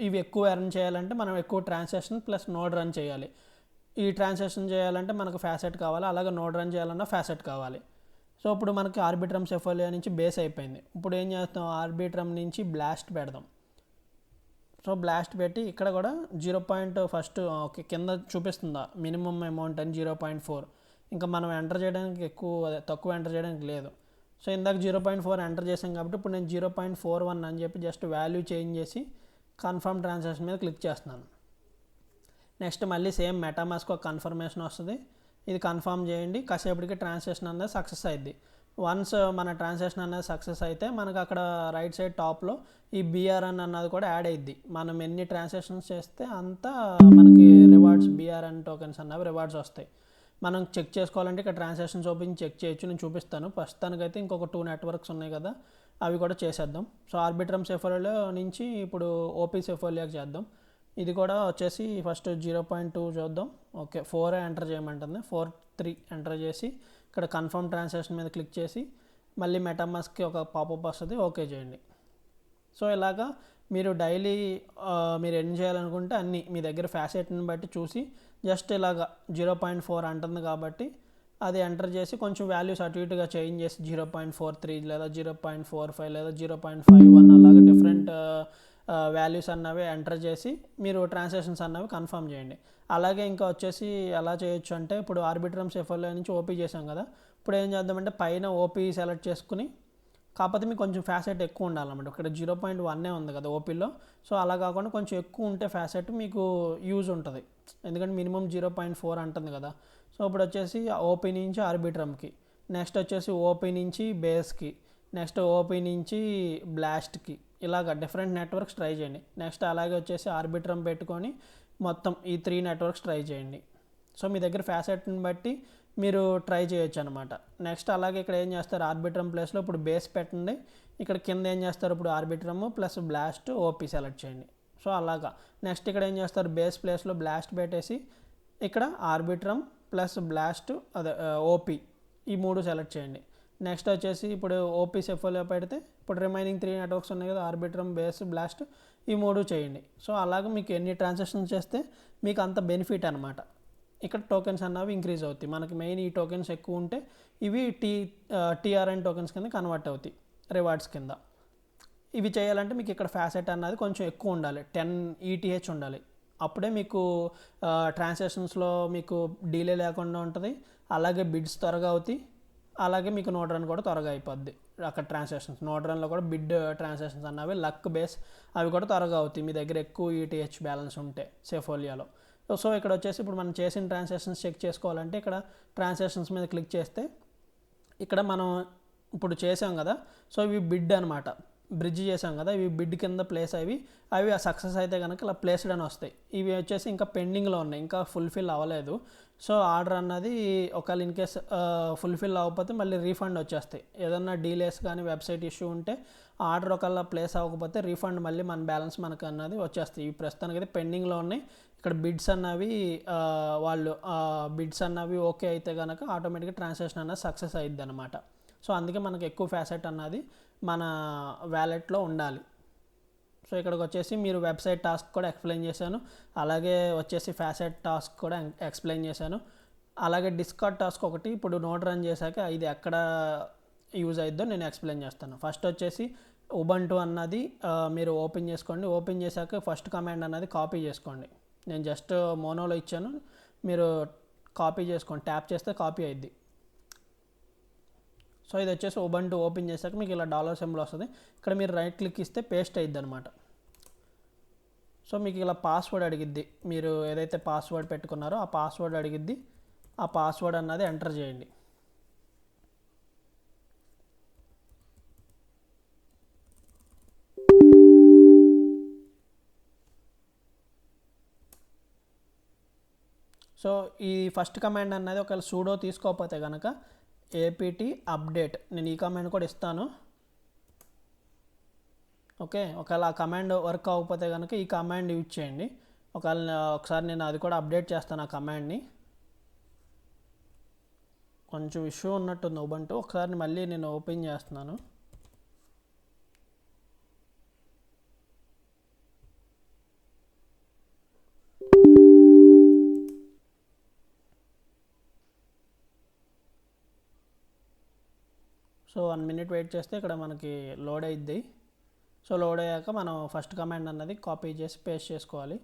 ఇవి ఎక్కువ ఎర్న్ చేయాలంటే మనం ఎక్కువ ట్రాన్సాక్షన్ ప్లస్ నోడ్ రన్ చేయాలి. ఈ ట్రాన్సాక్షన్ చేయాలంటే మనకు ఫ్యాసెట్ కావాలి, అలాగే నోడ్ రన్ చేయాలన్నా ఫ్యాసెట్ కావాలి. సో ఇప్పుడు మనకి ఆర్బిట్రమ్ సెఫోలియా నుంచి బేస్ అయిపోయింది. ఇప్పుడు ఏం చేస్తాం, ఆర్బిట్రమ్ నుంచి బ్లాస్ట్ పెడదాం. సో బ్లాస్ట్ పెట్టి ఇక్కడ కూడా 0. ఫస్ట్ ఓకే కింద చూపిస్తుందా మినిమం అమౌంట్ అని 0.4. ఇంకా మనం ఎంటర్ చేయడానికి తక్కువ ఎంటర్ చేయడానికి లేదు. సో ఇందాక 0.4 ఎంటర్ చేసాం కాబట్టి ఇప్పుడు నేను 0.41 అని చెప్పి జస్ట్ వాల్యూ చేంజ్ చేసి కన్ఫర్మ్ ట్రాన్సాక్షన్ మీద క్లిక్ చేస్తున్నాను. నెక్స్ట్ మళ్ళీ సేమ్ మెటామాస్క్ ఒక కన్ఫర్మేషన్ వస్తుంది, ఇది కన్ఫర్మ్ చేయండి. కాసేపటికి ట్రాన్సాక్షన్ అనేది సక్సెస్ అయింది. వన్స్ మన ట్రాన్సాక్షన్ అనేది సక్సెస్ అయితే మనకు అక్కడ రైట్ సైడ్ టాప్లో ఈ బిఆర్ఎన్ అన్నది కూడా యాడ్ అయ్యిద్ది. మనం ఎన్ని ట్రాన్సాక్షన్స్ చేస్తే అంతా మనకి రివార్డ్స్ బిఆర్ఎన్ టోకెన్స్ అన్నవి రివార్డ్స్ వస్తాయి. మనం చెక్ చేసుకోవాలంటే ఇక్కడ ట్రాన్సాక్షన్స్ ఓపెన్ చెక్ చేయొచ్చు, నేను చూపిస్తాను. ప్రస్తుతానికైతే ఇంకొక 2 నెట్వర్క్స్ ఉన్నాయి కదా, అవి కూడా చేసేద్దాం. సో ఆర్బిట్రమ్ సెఫోలియా నుంచి ఇప్పుడు ఓపీ సెఫోలియాకి చేద్దాం. ఇది కూడా వచ్చేసి ఫస్ట్ 0.2 చూద్దాం. ఓకే 4 ఎంటర్ చేయమంటుంది, 4.3 ఎంటర్ చేసి ఇక్కడ కన్ఫర్మ్ ట్రాన్సాక్షన్ మీద క్లిక్ చేసి మళ్ళీ మెటామాస్క్కి ఒక పాపప్ వస్తుంది, ఓకే చేయండి. సో ఇలాగా మీరు డైలీ మీరు ఎన్ని చేయాలనుకుంటే అన్నీ మీ దగ్గర ఫ్యాసెట్ని బట్టి చూసి జస్ట్ ఇలాగా 0.4 అంటుంది కాబట్టి అది ఎంటర్ చేసి కొంచెం వాల్యూస్ అటు ఇటుగా చేంజ్ చేసి 0.43 లేదా 0.45 లేదా 0.51 అలాగా డిఫరెంట్ వాల్యూస్ అన్నవి ఎంటర్ చేసి మీరు ట్రాన్సాక్షన్స్ అన్నవి కన్ఫర్మ్ చేయండి. అలాగే ఇంకా వచ్చేసి ఎలా చేయొచ్చు అంటే ఇప్పుడు ఆర్బిట్రమ్ సెఫోలియా నుంచి ఓపీ చేసాం కదా, ఇప్పుడు ఏం చేద్దామంటే పైన ఓపీ సెలెక్ట్ చేసుకుని, కాకపోతే మీకు కొంచెం ఫ్యాసెట్ ఎక్కువ ఉండాలన్నమాట. ఇక్కడ 0.1 ఉంది కదా ఓపీలో, సో అలా కాకుండా కొంచెం ఎక్కువ ఉంటే ఫ్యాసెట్ మీకు యూజ్ ఉంటుంది, ఎందుకంటే మినిమం 0.4 అంటుంది కదా. సో ఇప్పుడు వచ్చేసి ఓపీ నుంచి ఆర్బిట్రమ్కి, నెక్స్ట్ వచ్చేసి ఓపీ నుంచి బేస్కి, నెక్స్ట్ ఓపీ నుంచి బ్లాస్ట్కి, ఇలాగ డిఫరెంట్ నెట్వర్క్స్ ట్రై చేయండి. నెక్స్ట్ అలాగే వచ్చేసి ఆర్బిట్రమ్ పెట్టుకొని మొత్తం ఈ 3 నెట్వర్క్స్ ట్రై చేయండి. సో మీ దగ్గర ఫ్యాసెట్ని బట్టి మీరు ట్రై చేయొచ్చు అనమాట. నెక్స్ట్ అలాగే ఇక్కడ ఏం చేస్తారు, ఆర్బిట్రమ్ ప్లేస్లో ఇప్పుడు బేస్ పెట్టండి, ఇక్కడ కింద ఏం చేస్తారు ఇప్పుడు Arbitrum plus blast OP select చేయండి. సో అలాగా నెక్స్ట్ ఇక్కడ ఏం చేస్తారు, బేస్ ప్లేస్లో బ్లాస్ట్ పెట్టేసి ఇక్కడ ఆర్బిట్రమ్ ప్లస్ బ్లాస్ట్ అదే ఓపీ ఈ 3 సెలెక్ట్ చేయండి. నెక్స్ట్ వచ్చేసి ఇప్పుడు ఓపీ సెఫోలియా పెడితే ఇప్పుడు రిమైనింగ్ 3 నెట్వర్క్స్ ఉన్నాయి కదా, ఆర్బిట్రమ్ బేస్ బ్లాస్ట్ ఈ 3 చేయండి. సో అలాగే మీకు ఎన్ని ట్రాన్సాక్షన్స్ చేస్తే మీకు అంత బెనిఫిట్ అనమాట. ఇక్కడ టోకెన్స్ అన్నవి ఇంక్రీజ్ అవుతాయి. మనకి మెయిన్ ఈ టోకెన్స్ ఎక్కువ ఉంటే ఇవి టీఆర్ఎన్ టోకెన్స్ కింద కన్వర్ట్ అవుతాయి రివార్డ్స్ కింద. ఇవి చేయాలంటే మీకు ఇక్కడ ఫ్యాసెట్ అన్నది కొంచెం ఎక్కువ ఉండాలి, 10 ETH ఉండాలి. అప్పుడే మీకు ట్రాన్సాక్షన్స్లో మీకు డీలే లేకుండా ఉంటుంది, అలాగే బిడ్స్ త్వరగా అవుతాయి, అలాగే మీకు నోడ్ రన్ కూడా త్వరగా అయిపోద్ది. అక్కడ ట్రాన్సాక్షన్స్ నోడ్ రన్లో కూడా బిడ్ ట్రాన్సాక్షన్స్ అన్నవి లక్ బేస్ అవి కూడా త్వరగా అవుతాయి మీ దగ్గర ఎక్కువ ETH బ్యాలెన్స్ ఉంటే సెఫోలియాలో. సో ఇక్కడ వచ్చేసి ఇప్పుడు మనం చేసిన ట్రాన్సాక్షన్స్ చెక్ చేసుకోవాలంటే ఇక్కడ ట్రాన్సాక్షన్స్ మీద క్లిక్ చేస్తే ఇక్కడ మనం ఇప్పుడు చేసాం కదా, సో ఇవి బిడ్ అనమాట. బ్రిడ్జ్ చేసాం కదా, ఇవి బిడ్ కింద ప్లేస్ అవి సక్సెస్ అయితే కనుక ఇలా ప్లేస్డ్ అని వస్తాయి. ఇవి వచ్చేసి ఇంకా పెండింగ్లో ఉన్నాయి, ఇంకా ఫుల్ఫిల్ అవ్వలేదు. సో ఆర్డర్ అన్నది ఒకవేళ ఇన్ కేస్ ఫుల్ఫిల్ అవ్వకపోతే మళ్ళీ రీఫండ్ వచ్చేస్తాయి. ఏదన్నా డీలేస్ కానీ వెబ్సైట్ ఇష్యూ ఉంటే ఆర్డర్ ఒకవేళ ప్లేస్ అవ్వకపోతే రీఫండ్ మళ్ళీ మన బ్యాలెన్స్ మనకు అన్నది వచ్చేస్తాయి. ఇవి ప్రస్తుతానికి అయితే పెండింగ్లో ఉన్నాయి. ఇక్కడ బిడ్స్ అన్నవి వాళ్ళు బిడ్స్ అన్నవి ఓకే అయితే కనుక ఆటోమేటిక్గా ట్రాన్సాక్షన్ అన్నది సక్సెస్ అయ్యిద్ది అనమాట. సో అందుకే మనకు ఎక్కువ ఫ్యాసెట్ అన్నది మన వ్యాలెట్లో ఉండాలి. సో ఇక్కడికి వచ్చేసి మీరు వెబ్సైట్ టాస్క్ కూడా ఎక్స్ప్లెయిన్ చేశాను, అలాగే వచ్చేసి ఫ్యాసెట్ టాస్క్ కూడా ఎక్స్ప్లెయిన్ చేశాను, అలాగే డిస్కార్డ్ టాస్క్ ఒకటి ఇప్పుడు నోట్ రన్ చేశాక ఇది ఎక్కడ యూజ్ అయిద్దో నేను ఎక్స్ప్లెయిన్ చేస్తాను. ఫస్ట్ వచ్చేసి ఉబంటు అన్నది మీరు ఓపెన్ చేసుకోండి. ఓపెన్ చేశాక ఫస్ట్ కమాండ్ అన్నది కాపీ చేసుకోండి. నేను జస్ట్ మోనోలో ఇచ్చాను, మీరు కాపీ చేసుకోండి. ట్యాప్ చేస్తే కాపీ అయ్యిద్ది. సో ఇది వచ్చేసి ఉబంటు ఓపెన్ చేశాక మీకు ఇలా డాలర్ సింబల్ వస్తుంది. ఇక్కడ మీరు రైట్ క్లిక్ ఇస్తే పేస్ట్ అయ్యిద్ది అనమాట. సో మీకు ఇలా పాస్వర్డ్ అడిగిద్ది, మీరు ఏదైతే పాస్వర్డ్ పెట్టుకున్నారో ఆ పాస్వర్డ్ అడిగిద్ది. ఆ పాస్వర్డ్ అన్నది ఎంటర్ చేయండి. సో ఈ ఫస్ట్ కమాండ్ అన్నది ఒకవేళ సూడో తీసుకోకపోతే కనుక ఏపీటీ అప్డేట్, నేను ఈ కమాండ్ కూడా ఇస్తాను. ఓకే, ఒకవేళ ఆ కమాండ్ వర్క్ అవ్వకపోతే కనుక ఈ కమాండ్ యూజ్ చేయండి. ఒకసారి నేను అది కూడా అప్డేట్ చేస్తాను ఆ కమాండ్ని. కొంచెం ఇష్యూ ఉన్నట్టుంది ఉబంటు, ఒకసారి మళ్ళీ నేను ఓపెన్ చేస్తున్నాను. సో 1 minute వెయిట్ చేస్తే ఇక్కడ మనకి లోడ్ అయ్యిద్ది. సో లోడ్ అయ్యాక మనం ఫస్ట్ కమాండ్ అన్నది కాపీ చేసి పేస్ట్ చేసుకోవాలి.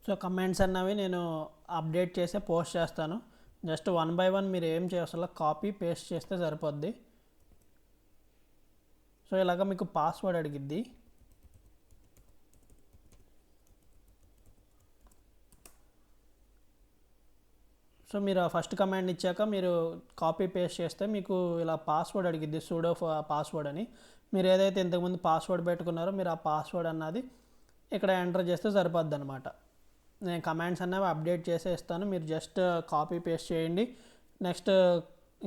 సో కమాండ్స్ అన్నవి నేను అప్డేట్ చేసి పోస్ట్ చేస్తాను. జస్ట్ 1 by 1 మీరు ఏం చేయాల్సిన కాపీ పేస్ట్ చేస్తే సరిపోద్ది. సో ఇలాగ మీకు పాస్వర్డ్ అడిగిద్ది. సో మీరు ఆ ఫస్ట్ కమాండ్ ఇచ్చాక మీరు కాపీ పేస్ట్ చేస్తే మీకు ఇలా పాస్వర్డ్ అడిగిద్ది, సూడో పాస్వర్డ్ అని. మీరు ఏదైతే ఇంతకుముందు పాస్వర్డ్ పెట్టుకున్నారో మీరు ఆ పాస్వర్డ్ అన్నది ఇక్కడ ఎంటర్ చేస్తే సరిపోద్ది అనమాట. నేను కమాండ్స్ అన్నవి అప్డేట్ చేసే ఇస్తాను, మీరు జస్ట్ కాపీ పేస్ట్ చేయండి. నెక్స్ట్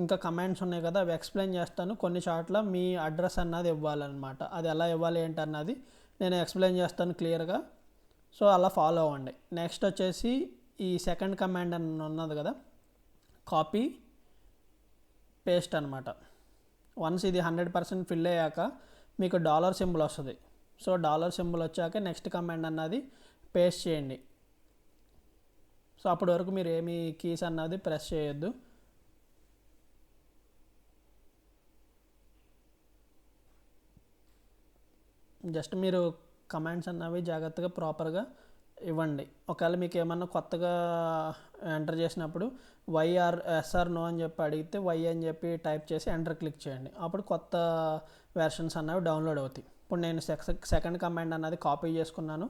ఇంకా కమాండ్స్ ఉన్నాయి కదా, అవి ఎక్స్ప్లెయిన్ చేస్తాను. కొన్ని చోట్ల మీ అడ్రస్ అన్నది ఇవ్వాలన్నమాట. అది ఎలా ఇవ్వాలి ఏంటన్నది నేను ఎక్స్ప్లెయిన్ చేస్తాను క్లియర్గా. సో అలా ఫాలో అవ్వండి. నెక్స్ట్ వచ్చేసి ఈ సెకండ్ కమాండ్ అని ఉన్నది కదా, కాపీ పేస్ట్ అనమాట. వన్స్ ఇది 100% ఫిల్ అయ్యాక మీకు డాలర్ సింబల్ వస్తుంది. సో డాలర్ సింబల్ వచ్చాక నెక్స్ట్ కమాండ్ అన్నది పేస్ట్ చేయండి. సో అప్పటి వరకు మీరు ఏమి కీస్ అన్నది ప్రెస్ చేయొద్దు. జస్ట్ మీరు కమాండ్స్ అన్నవి జాగ్రత్తగా ప్రాపర్గా ఇవ్వండి. ఒకవేళ మీకు ఏమన్నా కొత్తగా ఎంటర్ చేసినప్పుడు వైఆర్ ఎస్ఆర్ నో అని చెప్పి అడిగితే వై అని చెప్పి టైప్ చేసి ఎంటర్ క్లిక్ చేయండి. అప్పుడు కొత్త వెర్షన్స్ అన్నవి డౌన్లోడ్ అవుతాయి. ఇప్పుడు నేను సెకండ్ కమాండ్ అన్నది కాపీ చేసుకున్నాను,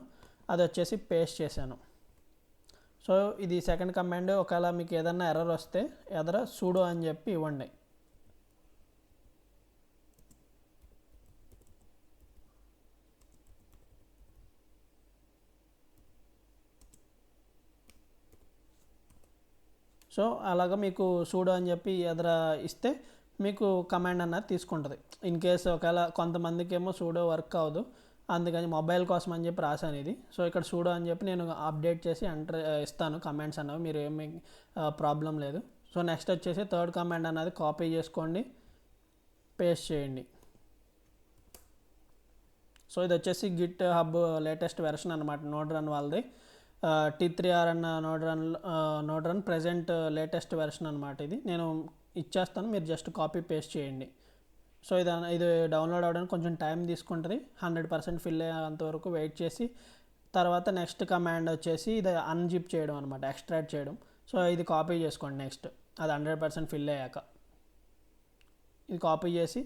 అది వచ్చేసి పేస్ట్ చేశాను. సో ఇది సెకండ్ కమాండ్. ఒకవేళ మీకు ఏదన్నా ఎర్రర్ వస్తే ఎదర సూడో అని చెప్పి ఇవ్వండి. సో అలాగా మీకు సూడో అని చెప్పి ఎదర ఇస్తే మీకు కమాండ్ అన్నది తీసుకుంటుంది. ఇన్ కేసు ఒకవేళ కొంతమందికి ఏమో సూడో వర్క్ అవ్వదు, అందుకని మొబైల్ కోసం అని చెప్పి రాశాను ఇది. సో ఇక్కడ సూడో అని చెప్పి నేను అప్డేట్ చేసి ఎంటర్ ఇస్తాను కమాండ్స్ అన్నవి, మీరు ఏమి ప్రాబ్లం లేదు. సో నెక్స్ట్ వచ్చేసి థర్డ్ కమాండ్ అన్నది కాపీ చేసుకోండి, పేస్ట్ చేయండి. సో ఇది వచ్చేసి గిట్ హబ్ లేటెస్ట్ వెర్షన్ అనమాట, నోడ్ రన్ వాళ్ళది. T3R అన్న node run present latest version అనమాట. ఇది నేను ఇచ్చేస్తాను, మీరు జస్ట్ కాపీ పేస్ట్ చేయండి. సో ఇది డౌన్లోడ్ అవ్వడానికి కొంచెం టైం తీసుకుంటుంది. 100% ఫిల్ అయ్యేంతవరకు వెయిట్ చేసి తర్వాత నెక్స్ట్ కమాండ్ వచ్చేసి ఇది అన్జిప్ చేయడం అనమాట, ఎక్స్ట్రాక్ట్ చేయడం. సో ఇది కాపీ చేసుకోండి. నెక్స్ట్ అది 100% ఫిల్ అయ్యాక ఇది కాపీ చేసి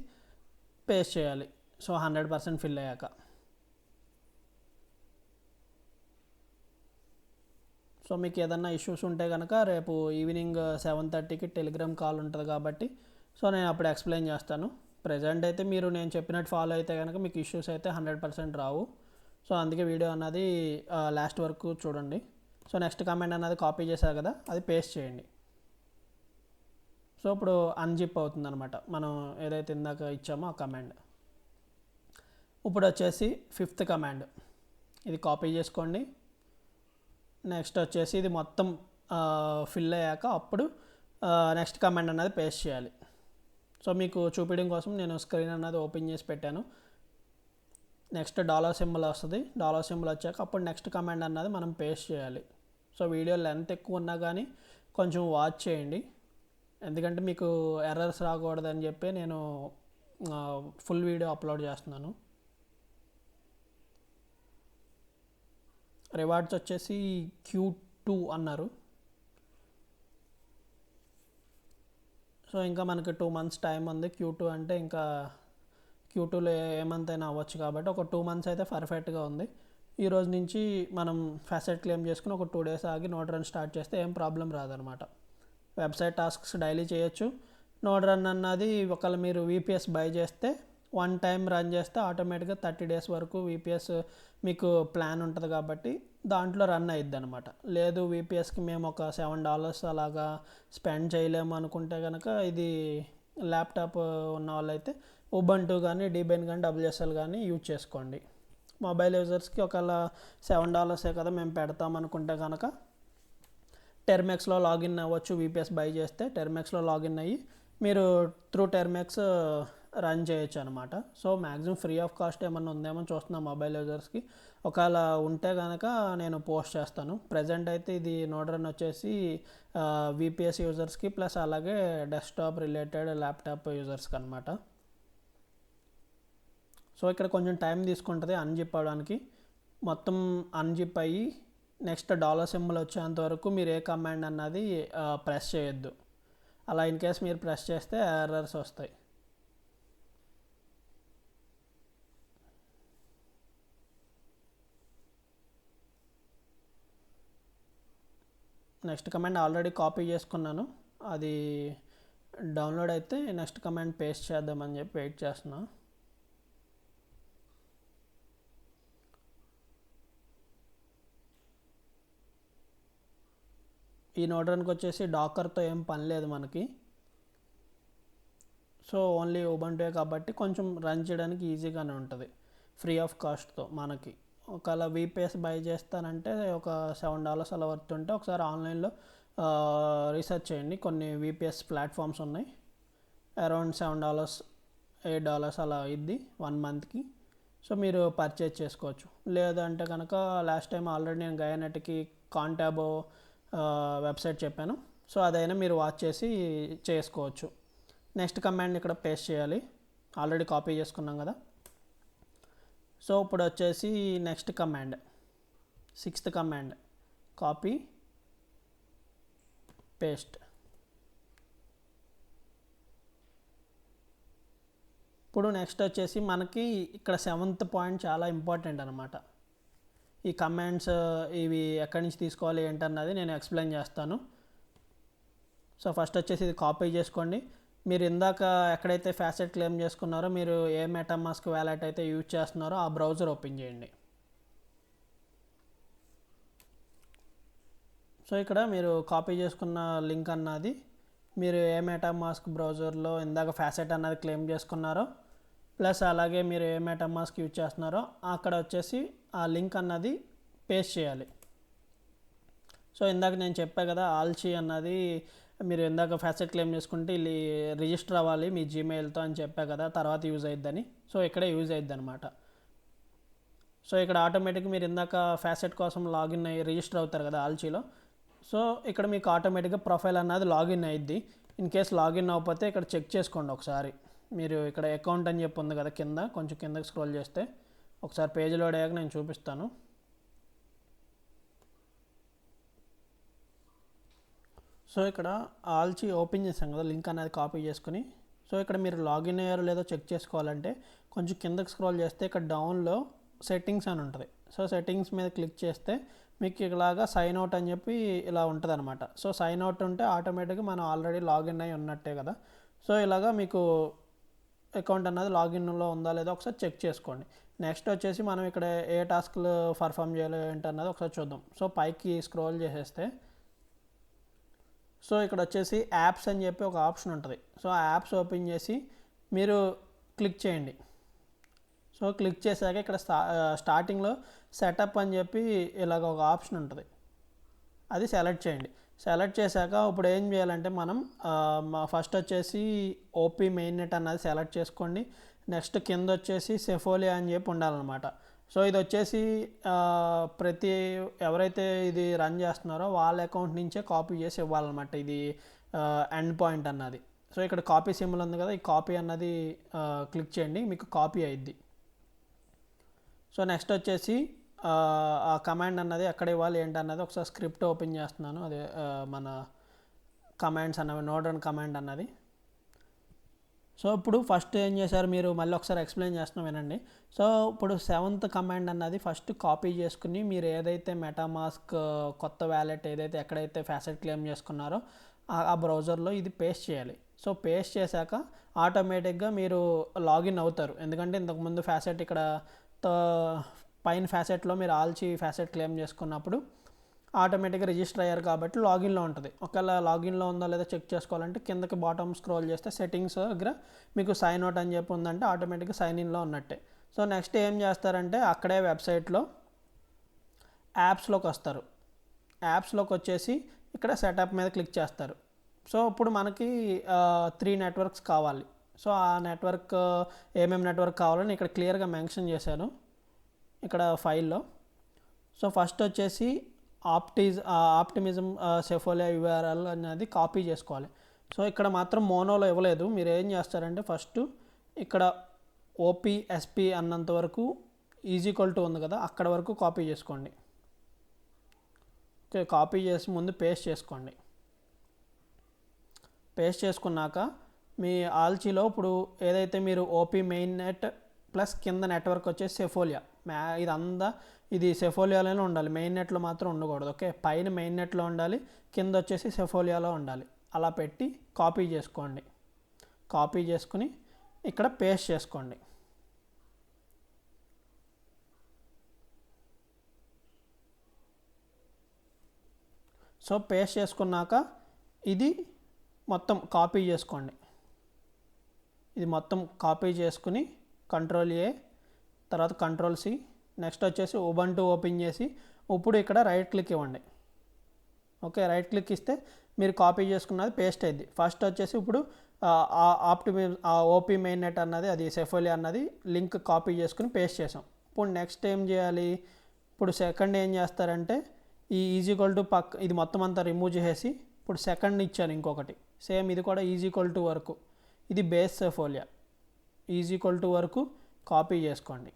పేస్ట్ చేయాలి. సో 100% ఫిల్ అయ్యాక. సో మీకు ఏదన్నా ఇష్యూస్ ఉంటే కనుక రేపు ఈవినింగ్ 7:30కి టెలిగ్రామ్ కాల్ ఉంటుంది కాబట్టి సో నేను అప్పుడు ఎక్స్ప్లెయిన్ చేస్తాను. ప్రజెంట్ అయితే మీరు నేను చెప్పినట్టు ఫాలో అయితే కనుక మీకు ఇష్యూస్ అయితే 100% రావు. సో అందుకే వీడియో అన్నది లాస్ట్ వరకు చూడండి. సో నెక్స్ట్ కమాండ్ అన్నది కాపీ చేశారు కదా, అది పేస్ట్ చేయండి. సో ఇప్పుడు అన్జిప్ అవుతుంది అనమాట, మనం ఏదైతే ఇందాక ఇచ్చామో ఆ కమాండ్. ఇప్పుడు వచ్చేసి 5th కమాండ్, ఇది కాపీ చేసుకోండి. నెక్స్ట్ వచ్చేసి ఇది మొత్తం ఫిల్ అయ్యాక అప్పుడు నెక్స్ట్ కమాండ్ అన్నది పేస్ట్ చేయాలి. సో మీకు చూపించడం కోసం నేను స్క్రీన్ అన్నది ఓపెన్ చేసి పెట్టాను. నెక్స్ట్ $సింబల్ వస్తుంది, $సింబల్ వచ్చాక అప్పుడు నెక్స్ట్ కమాండ్ అన్నది మనం పేస్ట్ చేయాలి. సో వీడియో లెంత్ ఎక్కువ ఉన్నా కానీ కొంచెం వాచ్ చేయండి, ఎందుకంటే మీకు ఎర్రర్స్ రాకూడదని చెప్పి నేను ఫుల్ వీడియో అప్లోడ్ చేస్తున్నాను. రివార్డ్స్ వచ్చేసి Q2 అన్నారు. సో ఇంకా మనకి 2 months టైం ఉంది. Q2 అంటే ఇంకా Q2లో ఏ మంత్ అయినా అవ్వచ్చు కాబట్టి ఒక 2 months అయితే పర్ఫెక్ట్గా ఉంది. ఈ రోజు నుంచి మనం ఫాసెట్ క్లెయిమ్ చేసుకుని ఒక 2 days ఆగి నోడ్ రన్ స్టార్ట్ చేస్తే ఏం ప్రాబ్లం రాదనమాట. వెబ్సైట్ టాస్క్స్ డైలీ చేయొచ్చు. నోడ్ రన్ అన్నది ఒకవేళ మీరు VPS బై చేస్తే 1 time రన్ చేస్తే ఆటోమేటిక్గా 30 days వరకు VPS మీకు ప్లాన్ ఉంటుంది కాబట్టి దాంట్లో రన్ అయ్యిద్ది అనమాట. లేదు VPSకి మేము ఒక $7 అలాగా స్పెండ్ చేయలేము అనుకుంటే కనుక ఇది ల్యాప్టాప్ ఉన్న వాళ్ళైతే ఉబంటు కానీ డీబెన్ కానీ WSL కానీ యూజ్ చేసుకోండి. మొబైల్ యూజర్స్కి ఒకవేళ $7 కదా మేము పెడతాం అనుకుంటే కనుక టెర్మెక్స్లో లాగిన్ అవ్వచ్చు. VPS బై చేస్తే టెర్మెక్స్లో లాగిన్ అయ్యి మీరు త్రూ టెర్మెక్స్ రన్ చేయొచ్చు అనమాట. So maximum free of cost ఏమన్నా ఉందేమో చూస్తున్నాం మొబైల్ యూజర్స్కి. ఒకవేళ ఉంటే కనుక నేను పోస్ట్ చేస్తాను. ప్రజెంట్ అయితే ఇది నోడ్ రన్ వచ్చేసి VPS యూజర్స్కి ప్లస్ అలాగే డెస్క్టాప్ రిలేటెడ్ ల్యాప్టాప్ యూజర్స్కి అనమాట. సో ఇక్కడ కొంచెం టైం తీసుకుంటుంది అన్జిప్ అవ్వడానికి. మొత్తం అన్జిప్ అయ్యి నెక్స్ట్ $సింబల్ వచ్చేంత వరకు మీరు ఏ కమాండ్ అన్నది ప్రెస్ చేయొద్దు. అలా ఇన్ కేస్ మీరు ప్రెస్ చేస్తే ఎర్రర్స్ వస్తాయి. నెక్స్ట్ కమాండ్ ఆల్రెడీ కాపీ చేసుకున్నాను, అది డౌన్లోడ్ అయితే నెక్స్ట్ కమాండ్ పేస్ట్ చేద్దామని చెప్పి వెయిట్ చేస్తున్నా. ఈ నోడ్ రన్కి వచ్చేసి డాకర్తో ఏం పని లేదు మనకి. సో ఓన్లీ ఉబంటుయే కాబట్టి కొంచెం రన్ చేయడానికి ఈజీగానే ఉంటుంది ఫ్రీ ఆఫ్ కాస్ట్తో మనకి. ఒకవేళ VPS బై చేస్తానంటే ఒక $7 అలా వర్త్ ఉంటే ఒకసారి ఆన్లైన్లో రీసెర్చ్ చేయండి. కొన్ని VPS ప్లాట్ఫామ్స్ ఉన్నాయి, అరౌండ్ $7 $8 అలా అయింది 1 monthకి. సో మీరు పర్చేజ్ చేసుకోవచ్చు. లేదంటే కనుక లాస్ట్ టైం ఆల్రెడీ నేను గయానెట్కి కాంటాబో వెబ్సైట్ చెప్పాను, సో అదైనా మీరు వాచ్ చేసి చేసుకోవచ్చు. నెక్స్ట్ కమాండ్ ఇక్కడ పేస్ట్ చేయాలి, ఆల్రెడీ కాపీ చేసుకున్నాం కదా. సో ఇప్పుడు వచ్చేసి next command 6th command copy paste. ఇప్పుడు నెక్స్ట్ వచ్చేసి మనకి ఇక్కడ 7th పాయింట్ చాలా ఇంపార్టెంట్ అనమాట. ఈ కమాండ్స్ ఇవి ఎక్కడి నుంచి తీసుకోవాలి ఏంటన్నది నేను ఎక్స్ప్లెయిన్ చేస్తాను. సో ఫస్ట్ వచ్చేసి ఇది కాపీ చేసుకోండి. మీరు ఇందాక ఎక్కడైతే ఫాసెట్ క్లెయిమ్ చేసుకున్నారో మీరు ఏ మెటామాస్క్ వ్యాలెట్ అయితే యూజ్ చేస్తున్నారో ఆ బ్రౌజర్ ఓపెన్ చేయండి. సో ఇక్కడ మీరు కాపీ చేసుకున్న లింక్ అన్నది మీరు ఏ మెటామాస్క్ బ్రౌజర్లో ఇందాక ఫాసెట్ అన్నది క్లెయిమ్ చేసుకున్నారో ప్లస్ అలాగే మీరు ఏ మెటామాస్క్ యూజ్ చేస్తున్నారో అక్కడ వచ్చేసి ఆ లింక్ అన్నది పేస్ట్ చేయాలి. సో ఇందాక నేను చెప్పా కదా ఆల్చి అన్నది మీరు ఇందాక ఫాసెట్ క్లెయిమ్ చేసుకుంటే రిజిస్టర్ అవ్వాలి మీ జీమెయిల్తో అని చెప్పా కదా, తర్వాత యూజ్ అయిద్దని. సో ఇక్కడే యూజ్ అయిద్ది అనమాట. సో ఇక్కడ ఆటోమేటిక్గా మీరు ఇందాక ఫాసెట్ కోసం లాగిన్ అయ్యి రిజిస్టర్ అవుతారు కదా ఆల్చీలో. సో ఇక్కడ మీకు ఆటోమేటిక్గా ప్రొఫైల్ అన్నది లాగిన్ అయ్యిద్ది. ఇన్ కేస్ లాగిన్ అవ్వకపోతే ఇక్కడ చెక్ చేసుకోండి ఒకసారి. మీరు ఇక్కడ అకౌంట్ అని చెప్పి ఉంది కదా కింద, కొంచెం కిందకి స్క్రోల్ చేస్తే ఒకసారి పేజ్ లోడ్ అయ్యాక నేను చూపిస్తాను. సో ఇక్కడ ఆల్చి ఓపెన్ చేసాం కదా, లింక్ అనేది కాపీ చేసుకుని. సో ఇక్కడ మీరు లాగిన్ అయ్యారో లేదో చెక్ చేసుకోవాలంటే కొంచెం కిందకి స్క్రోల్ చేస్తే ఇక్కడ డౌన్లో సెట్టింగ్స్ అని ఉంటుంది. సో సెట్టింగ్స్ మీద క్లిక్ చేస్తే మీకు ఇలాగా సైన్ అవుట్ అని చెప్పి ఇలా ఉంటుంది అనమాట. సో సైన్ అవుట్ ఉంటే ఆటోమేటిక్గా మనం ఆల్రెడీ లాగిన్ అయ్యి ఉన్నట్టే కదా. సో ఇలాగా మీకు అకౌంట్ అన్నది లాగిన్లో ఉందా లేదా ఒకసారి చెక్ చేసుకోండి. నెక్స్ట్ వచ్చేసి మనం ఇక్కడ ఏ టాస్క్లు పర్ఫామ్ చేయాలి ఏంటన్నది ఒకసారి చూద్దాం. సో పైకి స్క్రోల్ చేసేస్తే సో ఇక్కడ వచ్చేసి యాప్స్ అని చెప్పి ఒక ఆప్షన్ ఉంటుంది. సో ఆ యాప్స్ ఓపెన్ చేసి మీరు క్లిక్ చేయండి. సో క్లిక్ చేశాక ఇక్కడ స్టార్టింగ్లో సెటప్ అని చెప్పి ఇలాగ ఒక ఆప్షన్ ఉంటుంది, అది సెలెక్ట్ చేయండి. సెలెక్ట్ చేశాక ఇప్పుడు ఏం చేయాలంటే మనం ఫస్ట్ వచ్చేసి ఓపీ మెయిన్ నెట్ అన్నది సెలెక్ట్ చేసుకోండి. నెక్స్ట్ కింద వచ్చేసి సెఫోలియా అని చెప్పి ఉండాలన్నమాట. సో ఇది వచ్చేసి ప్రతి ఎవరైతే ఇది రన్ చేస్తున్నారో వాళ్ళ అకౌంట్ నుంచే కాపీ చేసి ఇవ్వాలన్నమాట ఇది ఎండ్ పాయింట్ అన్నది. సో ఇక్కడ కాపీ సింబల్ ఉంది కదా, ఈ కాపీ అన్నది క్లిక్ చేయండి, మీకు కాపీ అయ్యిద్ది. సో నెక్స్ట్ వచ్చేసి ఆ కమాండ్ అన్నది ఎక్కడ ఇవ్వాలి ఏంటన్నది ఒకసారి స్క్రిప్ట్ ఓపెన్ చేస్తున్నాను. అదే మన కమాండ్స్ అన్నవి నోడ్ రన్ కమాండ్ అన్నది. సో ఇప్పుడు ఫస్ట్ ఏం చేశారు మీరు, మళ్ళీ ఒకసారి ఎక్స్ప్లెయిన్ చేస్తున్నాం వినండి. సో ఇప్పుడు 7th కమాండ్ అన్నది ఫస్ట్ కాపీ చేసుకుని మీరు ఏదైతే మెటామాస్క్ కొత్త వ్యాలెట్ ఏదైతే ఎక్కడైతే ఫ్యాసెట్ క్లెయిమ్ చేసుకున్నారో ఆ బ్రౌజర్లో ఇది పేస్ట్ చేయాలి. సో పేస్ట్ చేశాక ఆటోమేటిక్గా మీరు లాగిన్ అవుతారు. ఎందుకంటే ఇంతకుముందు ఫ్యాసెట్ ఇక్కడ పైన ఫ్యాసెట్లో మీరు ఆల్చి ఫ్యాసెట్ క్లెయిమ్ చేసుకున్నప్పుడు ఆటోమేటిక్గా రిజిస్టర్ అయ్యారు కాబట్టి లాగిన్లో ఉంటుంది. ఒకవేళ లాగిన్లో ఉందో లేదో చెక్ చేసుకోవాలంటే కిందకి బాటమ్ స్క్రోల్ చేస్తే సెట్టింగ్స్ దగ్గర మీకు సైన్ అవుట్ అని చెప్పి ఉందంటే ఆటోమేటిక్గా సైన్ ఇన్లో ఉన్నట్టే. సో నెక్స్ట్ ఏం చేస్తారంటే అక్కడే వెబ్సైట్లో యాప్స్లోకి వస్తారు. యాప్స్లోకి వచ్చేసి ఇక్కడ సెటప్ మీద క్లిక్ చేస్తారు. సో ఇప్పుడు మనకి 3 నెట్వర్క్స్ కావాలి. సో ఆ నెట్వర్క్ ఏమేమి నెట్వర్క్ కావాలని ఇక్కడ క్లియర్గా మెన్షన్ చేశాను ఇక్కడ ఫైల్లో. సో ఫస్ట్ వచ్చేసి ఆప్టిమిజం సెఫోలియా URL అనేది కాపీ చేసుకోవాలి. సో ఇక్కడ మాత్రం మోనోలో ఇవ్వలేదు. మీరు ఏం చేస్తారంటే ఫస్ట్ ఇక్కడ OPSP అన్నంత వరకు = ఉంది కదా, అక్కడ వరకు కాపీ చేసుకోండి. ఓకే, కాపీ చేసి ముందు పేస్ట్ చేసుకోండి. పేస్ట్ చేసుకున్నాక మీ ఆల్చీలో ఇప్పుడు ఏదైతే మీరు ఓపీ మెయిన్ నెట్ ప్లస్ కింద నెట్వర్క్ వచ్చేసి సెఫోలియా ఇది సెఫోలియాలోనే ఉండాలి, మెయిన్ నెట్లో మాత్రం ఉండకూడదు. ఓకే, పైన మెయిన్ నెట్లో ఉండాలి, కింద వచ్చేసి సెఫోలియాలో ఉండాలి. అలా పెట్టి కాపీ చేసుకోండి. కాపీ చేసుకుని ఇక్కడ పేస్ట్ చేసుకోండి. సో పేస్ట్ చేసుకున్నాక ఇది మొత్తం కాపీ చేసుకోండి. ఇది మొత్తం కాపీ చేసుకుని Ctrl+A తర్వాత Ctrl+C, నెక్స్ట్ వచ్చేసి ఉబంటు ఓపెన్ చేసి ఇప్పుడు ఇక్కడ రైట్ క్లిక్ ఇవ్వండి. ఓకే, రైట్ క్లిక్ ఇస్తే మీరు కాపీ చేసుకున్నది పేస్ట్ అయింది. ఫస్ట్ వచ్చేసి ఇప్పుడు ఓపీ మెయిన్ నెట్ అన్నది అది సెఫోలియా అన్నది లింక్ కాపీ చేసుకుని పేస్ట్ చేసాం. ఇప్పుడు నెక్స్ట్ ఏం చేయాలి, ఇప్పుడు సెకండ్ ఏం చేస్తారంటే ఈ ఇది మొత్తం అంతా రిమూవ్ చేసేసి ఇప్పుడు సెకండ్ ఇచ్చాను ఇంకొకటి సేమ్, ఇది కూడా వరకు, ఇది బేస్ సెఫోలియా వరకు కాపీ చేసుకోండి.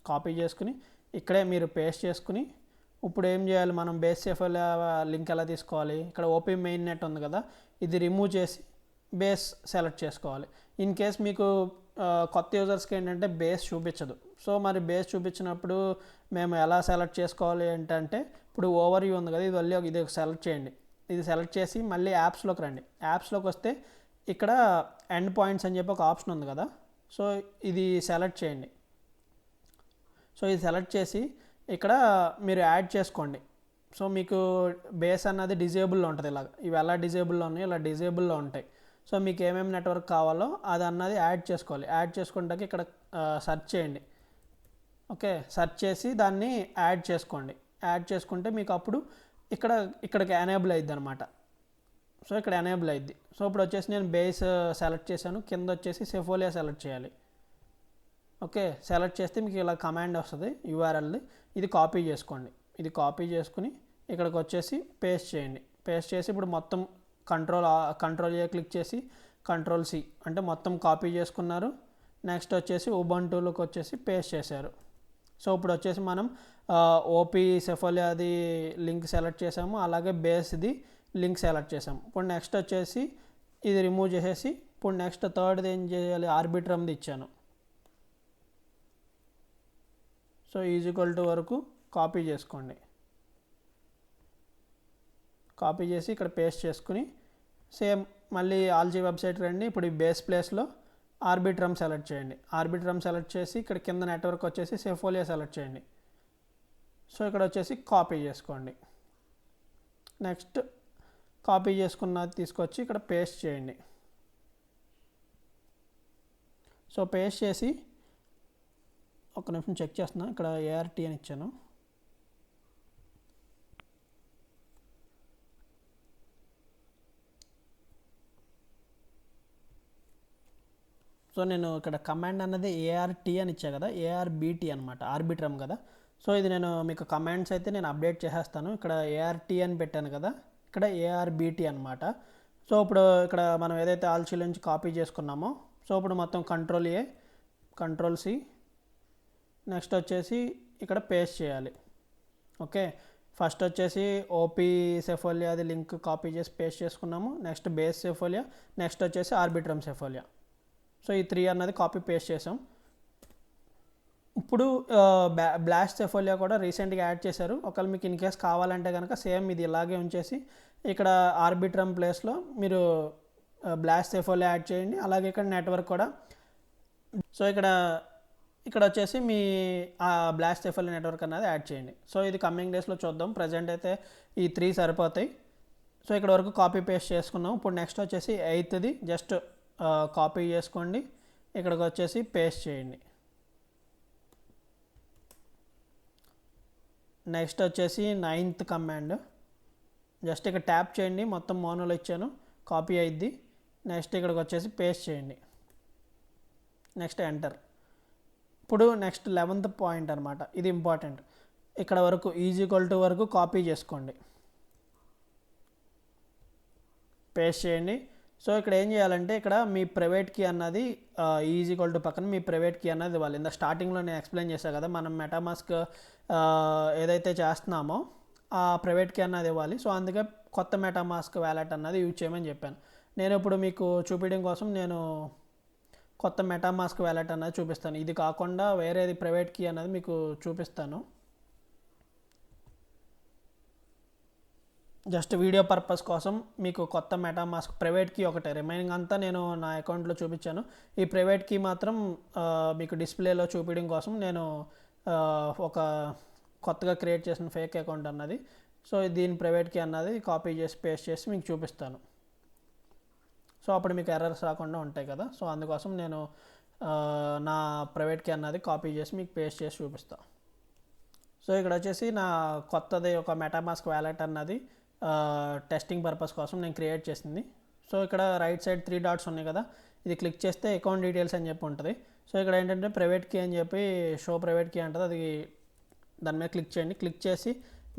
కాపీ చేసుకుని ఇక్కడే మీరు పేస్ట్ చేసుకుని ఇప్పుడు ఏం చేయాలి, మనం బేస్ సెఫోలియా లింక్ ఎలా తీసుకోవాలి, ఇక్కడ ఓపీ మెయిన్ నెట్ ఉంది కదా, ఇది రిమూవ్ చేసి బేస్ సెలెక్ట్ చేసుకోవాలి. ఇన్ కేస్ మీకు కొత్త యూజర్స్కి ఏంటంటే బేస్ చూపించదు. సో మరి బేస్ చూపించినప్పుడు మేము ఎలా సెలెక్ట్ చేసుకోవాలి ఏంటంటే ఇప్పుడు ఓవర్ వ్యూ ఉంది కదా, ఇది సెలెక్ట్ చేయండి. ఇది సెలెక్ట్ చేసి మళ్ళీ యాప్స్లోకి రండి. యాప్స్లోకి వస్తే ఇక్కడ ఎండ్ పాయింట్స్ అని చెప్పి ఒక ఆప్షన్ ఉంది కదా, సో ఇది సెలెక్ట్ చేయండి. సో ఇది సెలెక్ట్ చేసి ఇక్కడ మీరు యాడ్ చేసుకోండి. సో మీకు బేస్ అన్నది డిజేబుల్లో ఉంటుంది. ఇవి ఎలా డిజేబుల్లో ఉన్నాయో ఇలా డిజేబుల్లో ఉంటాయి. సో మీకు ఏమేమి నెట్వర్క్ కావాలో అది అన్నది యాడ్ చేసుకోవాలి. యాడ్ చేసుకుంటాక ఇక్కడ సెర్చ్ చేయండి. ఓకే, సెర్చ్ చేసి దాన్ని యాడ్ చేసుకోండి. యాడ్ చేసుకుంటే మీకు అప్పుడు ఇక్కడికి ఎనేబుల్ అయ్యిద్ది అనమాట. సో ఇక్కడ ఎనేబుల్ అయ్యిద్ది. సో ఇప్పుడు వచ్చేసి నేను బేస్ సెలెక్ట్ చేశాను, కింద వచ్చేసి సెఫోలియా సెలెక్ట్ చేయాలి. ఓకే, సెలెక్ట్ చేస్తే మీకు ఇలా కమాండ్ వస్తుంది URLది, ఇది కాపీ చేసుకోండి. ఇది కాపీ చేసుకుని ఇక్కడికి వచ్చేసి పేస్ట్ చేయండి. పేస్ట్ చేసి ఇప్పుడు మొత్తం Ctrl+A క్లిక్ చేసి Ctrl+C అంటే మొత్తం కాపీ చేసుకున్నారు. నెక్స్ట్ వచ్చేసి ఉబంటులోకి వచ్చేసి పేస్ట్ చేశారు. సో ఇప్పుడు వచ్చేసి మనం ఓపీ సెఫోలియాది లింక్ సెలెక్ట్ చేసాము, అలాగే బేస్ది లింక్ సెలెక్ట్ చేసాము. ఇప్పుడు నెక్స్ట్ వచ్చేసి ఇది రిమూవ్ చేసేసి ఇప్పుడు నెక్స్ట్ థర్డ్ది ఏం చేయాలి, ఆర్బిట్రమ్ది ఇచ్చాను. సో వరకు కాపీ చేసుకోండి. కాపీ చేసి ఇక్కడ పేస్ట్ చేసుకుని సేమ్ మళ్ళీ ఆల్జీ వెబ్సైట్ రండి. ఇప్పుడు ఈ బేస్ ప్లేస్లో ఆర్బిట్రమ్ సెలెక్ట్ చేయండి. ఆర్బిట్రమ్ సెలెక్ట్ చేసి ఇక్కడ కింద నెట్వర్క్ వచ్చేసి సెఫోలియా సెలెక్ట్ చేయండి. సో ఇక్కడ వచ్చేసి కాపీ చేసుకోండి. నెక్స్ట్ కాపీ చేసుకున్నది తీసుకొచ్చి ఇక్కడ పేస్ట్ చేయండి. సో పేస్ట్ చేసి ఒక నిమిషం చెక్ చేస్తున్నా. ఇక్కడ ఏఆర్టీ అని ఇచ్చాను. సో నేను ఇక్కడ కమాండ్ అన్నది ఏఆర్టీ అని ఇచ్చా కదా, ఏఆర్బిటీ అనమాట, ఆర్బిట్రమ్ కదా. సో ఇది నేను మీకు కమాండ్స్ అయితే నేను అప్డేట్ చేసేస్తాను. ఇక్కడ ఏఆర్టీ అని పెట్టాను కదా, ఇక్కడ ఏఆర్బిటీ అనమాట. సో ఇప్పుడు ఇక్కడ మనం ఏదైతే ఆల్చీలో నుంచి కాపీ చేసుకున్నామో, సో ఇప్పుడు మొత్తం control A, control C, next వచ్చేసి ఇక్కడ పేస్ట్ చేయాలి. ఓకే, ఫస్ట్ వచ్చేసి ఓపీ సెఫోలియా అది లింక్ కాపీ చేసి పేస్ట్ చేసుకున్నాము. నెక్స్ట్ బేస్ సెఫోలియా, నెక్స్ట్ వచ్చేసి ఆర్బిట్రమ్ సెఫోలియా. సో ఈ 3 అన్నది కాపీ పేస్ట్ చేసాం. ఇప్పుడు బ్లాస్ట్ సెఫోలియా కూడా రీసెంట్గా యాడ్ చేశారు. ఒకవేళ మీకు ఇన్ కేస్ కావాలంటే కనుక సేమ్ ఇది ఇలాగే ఉంచేసి ఇక్కడ ఆర్బిట్రమ్ ప్లేస్లో మీరు బ్లాస్ట్ సెఫోలియా యాడ్ చేయండి. అలాగే ఇక్కడ నెట్వర్క్ కూడా. సో ఇక్కడ వచ్చేసి మీ బ్లాస్ట్ సెఫోలియా నెట్వర్క్ అన్నది యాడ్ చేయండి. సో ఇది కమింగ్ డేస్లో చూద్దాం. ప్రజెంట్ అయితే ఈ 3 సరిపోతాయి. సో ఇక్కడ వరకు కాపీ పేస్ట్ చేసుకున్నాం. ఇప్పుడు నెక్స్ట్ వచ్చేసి 8ది జస్ట్ కాపీ చేసుకోండి, ఇక్కడికి వచ్చేసి పేస్ట్ చేయండి. నెక్స్ట్ వచ్చేసి 9th కమాండ్ జస్ట్ ఇక్కడ ట్యాప్ చేయండి, మొత్తం మోనోలో ఇచ్చాను, కాపీ అయ్యిద్ది. నెక్స్ట్ ఇక్కడికి వచ్చేసి పేస్ట్ చేయండి, నెక్స్ట్ ఎంటర్. ఇప్పుడు నెక్స్ట్ 11th పాయింట్ అనమాట, ఇది ఇంపార్టెంట్. ఇక్కడ వరకు ఈజ్ ఈక్వల్ టు వరకు కాపీ చేసుకోండి, పేస్ట్ చేయండి. సో ఇక్కడ ఏం చేయాలంటే ఇక్కడ మీ ప్రైవేట్ కీ అన్నది ఈజ్ ఈక్వల్ టు పక్కన మీ ప్రైవేట్ కీ అన్నది ఇవ్వాలి. ఇంత స్టార్టింగ్లో నేను ఎక్స్ప్లెయిన్ చేశాను కదా, మనం మెటామాస్క్ ఏదైతే చేస్తున్నామో ఆ ప్రైవేట్ కీ అన్నది ఇవ్వాలి. సో అందుకే కొత్త మెటామాస్క్ వ్యాలెట్ అన్నది యూజ్ చేయమని చెప్పాను. నేను ఇప్పుడు మీకు చూపించడం కోసం నేను కొత్త మెటామాస్క్ వ్యాలెట్ అన్నది చూపిస్తాను. ఇది కాకుండా వేరేది ప్రైవేట్ కీ అన్నది మీకు చూపిస్తాను. జస్ట్ వీడియో పర్పస్ కోసం మీకు కొత్త మెటామాస్క్ ప్రైవేట్ కీ ఒకటే, రిమైనింగ్ అంతా నేను నా అకౌంట్లో చూపించాను. ఈ ప్రైవేట్ కీ మాత్రం మీకు డిస్ప్లేలో చూపించడం కోసం నేను ఒక కొత్తగా క్రియేట్ చేసిన ఫేక్ అకౌంట్ అన్నది. సో దీని ప్రైవేట్ కీ అన్నది కాపీ చేసి పేస్ట్ చేసి మీకు చూపిస్తాను. సో అప్పుడు మీకు ఎర్రర్స్ రాకుండా ఉంటాయి కదా. సో అందుకోసం నేను నా ప్రైవేట్ కీ అన్నది కాపీ చేసి మీకు పేస్ట్ చేసి చూపిస్తాను. సో ఇక్కడ వచ్చేసి నా కొత్తది ఒక మెటామాస్క్ వ్యాలెట్ అన్నది టెస్టింగ్ పర్పస్ కోసం నేను క్రియేట్ చేసింది. సో ఇక్కడ రైట్ సైడ్ 3 డాట్స్ ఉన్నాయి కదా, ఇది క్లిక్ చేస్తే అకౌంట్ డీటెయిల్స్ అని చెప్పి ఉంటుంది. సో ఇక్కడ ఏంటంటే ప్రైవేట్ కీ అని చెప్పి షో ప్రైవేట్ కీ అంటుంది, అది దాని మీద క్లిక్ చేయండి. క్లిక్ చేసి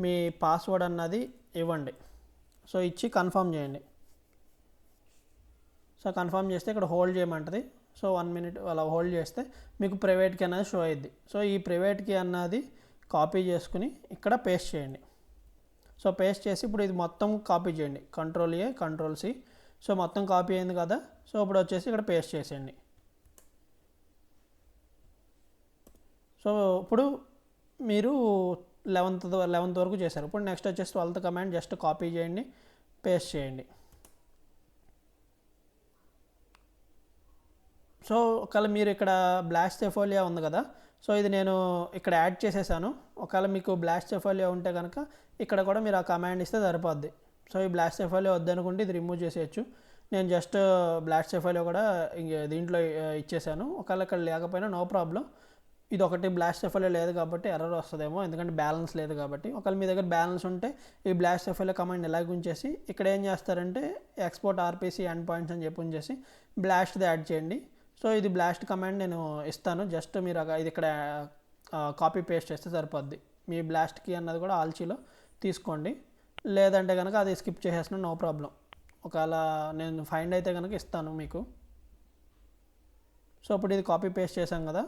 మీ పాస్వర్డ్ అన్నది ఇవ్వండి. సో ఇచ్చి కన్ఫర్మ్ చేయండి. సో కన్ఫర్మ్ చేస్తే ఇక్కడ హోల్డ్ చేయమంటుంది. సో 1 minute అలా హోల్డ్ చేస్తే మీకు ప్రైవేట్ కీ అన్నది షో అయ్యిద్ది. సో ఈ ప్రైవేట్ కీ అన్నది కాపీ చేసుకుని ఇక్కడ పేస్ట్ చేయండి. సో పేస్ట్ చేసి ఇప్పుడు ఇది మొత్తం కాపీ చేయండి, control A, control C. So మొత్తం కాపీ అయింది కదా. సో ఇప్పుడు వచ్చేసి ఇక్కడ పేస్ట్ చేసేయండి. సో ఇప్పుడు మీరు 11th వరకు చేశారు. ఇప్పుడు నెక్స్ట్ వచ్చేసి 12th కమాండ్ జస్ట్ కాపీ చేయండి, పేస్ట్ చేయండి. సో ఒకవేళ మీరు ఇక్కడ బ్లాస్ట్ సెఫోలియా ఉంది కదా, సో ఇది నేను ఇక్కడ యాడ్ చేసేసాను. ఒకవేళ మీకు బ్లాస్ట్ సెఫోలియా ఉంటే కనుక ఇక్కడ కూడా మీరు ఆ కమాండ్ ఇస్తే సరిపోద్ది. సో ఈ బ్లాస్ట్ సెఫోలియా వద్దనుకుంటే ఇది రిమూవ్ చేసేయచ్చు. నేను జస్ట్ బ్లాస్ట్ సెఫోలియా కూడా దీంట్లో ఇచ్చేసాను. ఒకవేళ ఇక్కడ లేకపోయినా నో ప్రాబ్లం. ఇది ఒకటి బ్లాస్ట్ సెఫోలియా లేదు కాబట్టి ఎర్రర్ వస్తుందేమో, ఎందుకంటే బ్యాలెన్స్ లేదు కాబట్టి. ఒకవేళ మీ దగ్గర బ్యాలెన్స్ ఉంటే ఈ బ్లాస్ట్ సెఫోలియా కమాండ్ ఇలాగ ఉంచేసి ఇక్కడ ఏం చేస్తారంటే ఎక్స్పోర్ట్ ఆర్పిసి ఎండ్ పాయింట్స్ అని చెప్పి ఉంచేసి బ్లాస్ట్ది యాడ్ చేయండి. సో ఇది బ్లాస్ట్ కమాండ్ నేను ఇస్తాను, జస్ట్ మీరు ఇది ఇక్కడ కాపీ పేస్ట్ చేస్తే సరిపోద్ది. మీ బ్లాస్ట్ కీ అన్నది కూడా ఆల్చీలో తీసుకోండి, లేదంటే కనుక అది స్కిప్ చేసేసిన నో ప్రాబ్లం. ఒకవేళ నేను ఫైండ్ అయితే కనుక ఇస్తాను మీకు. సో ఇప్పుడు ఇది కాపీ పేస్ట్ చేశాం కదా.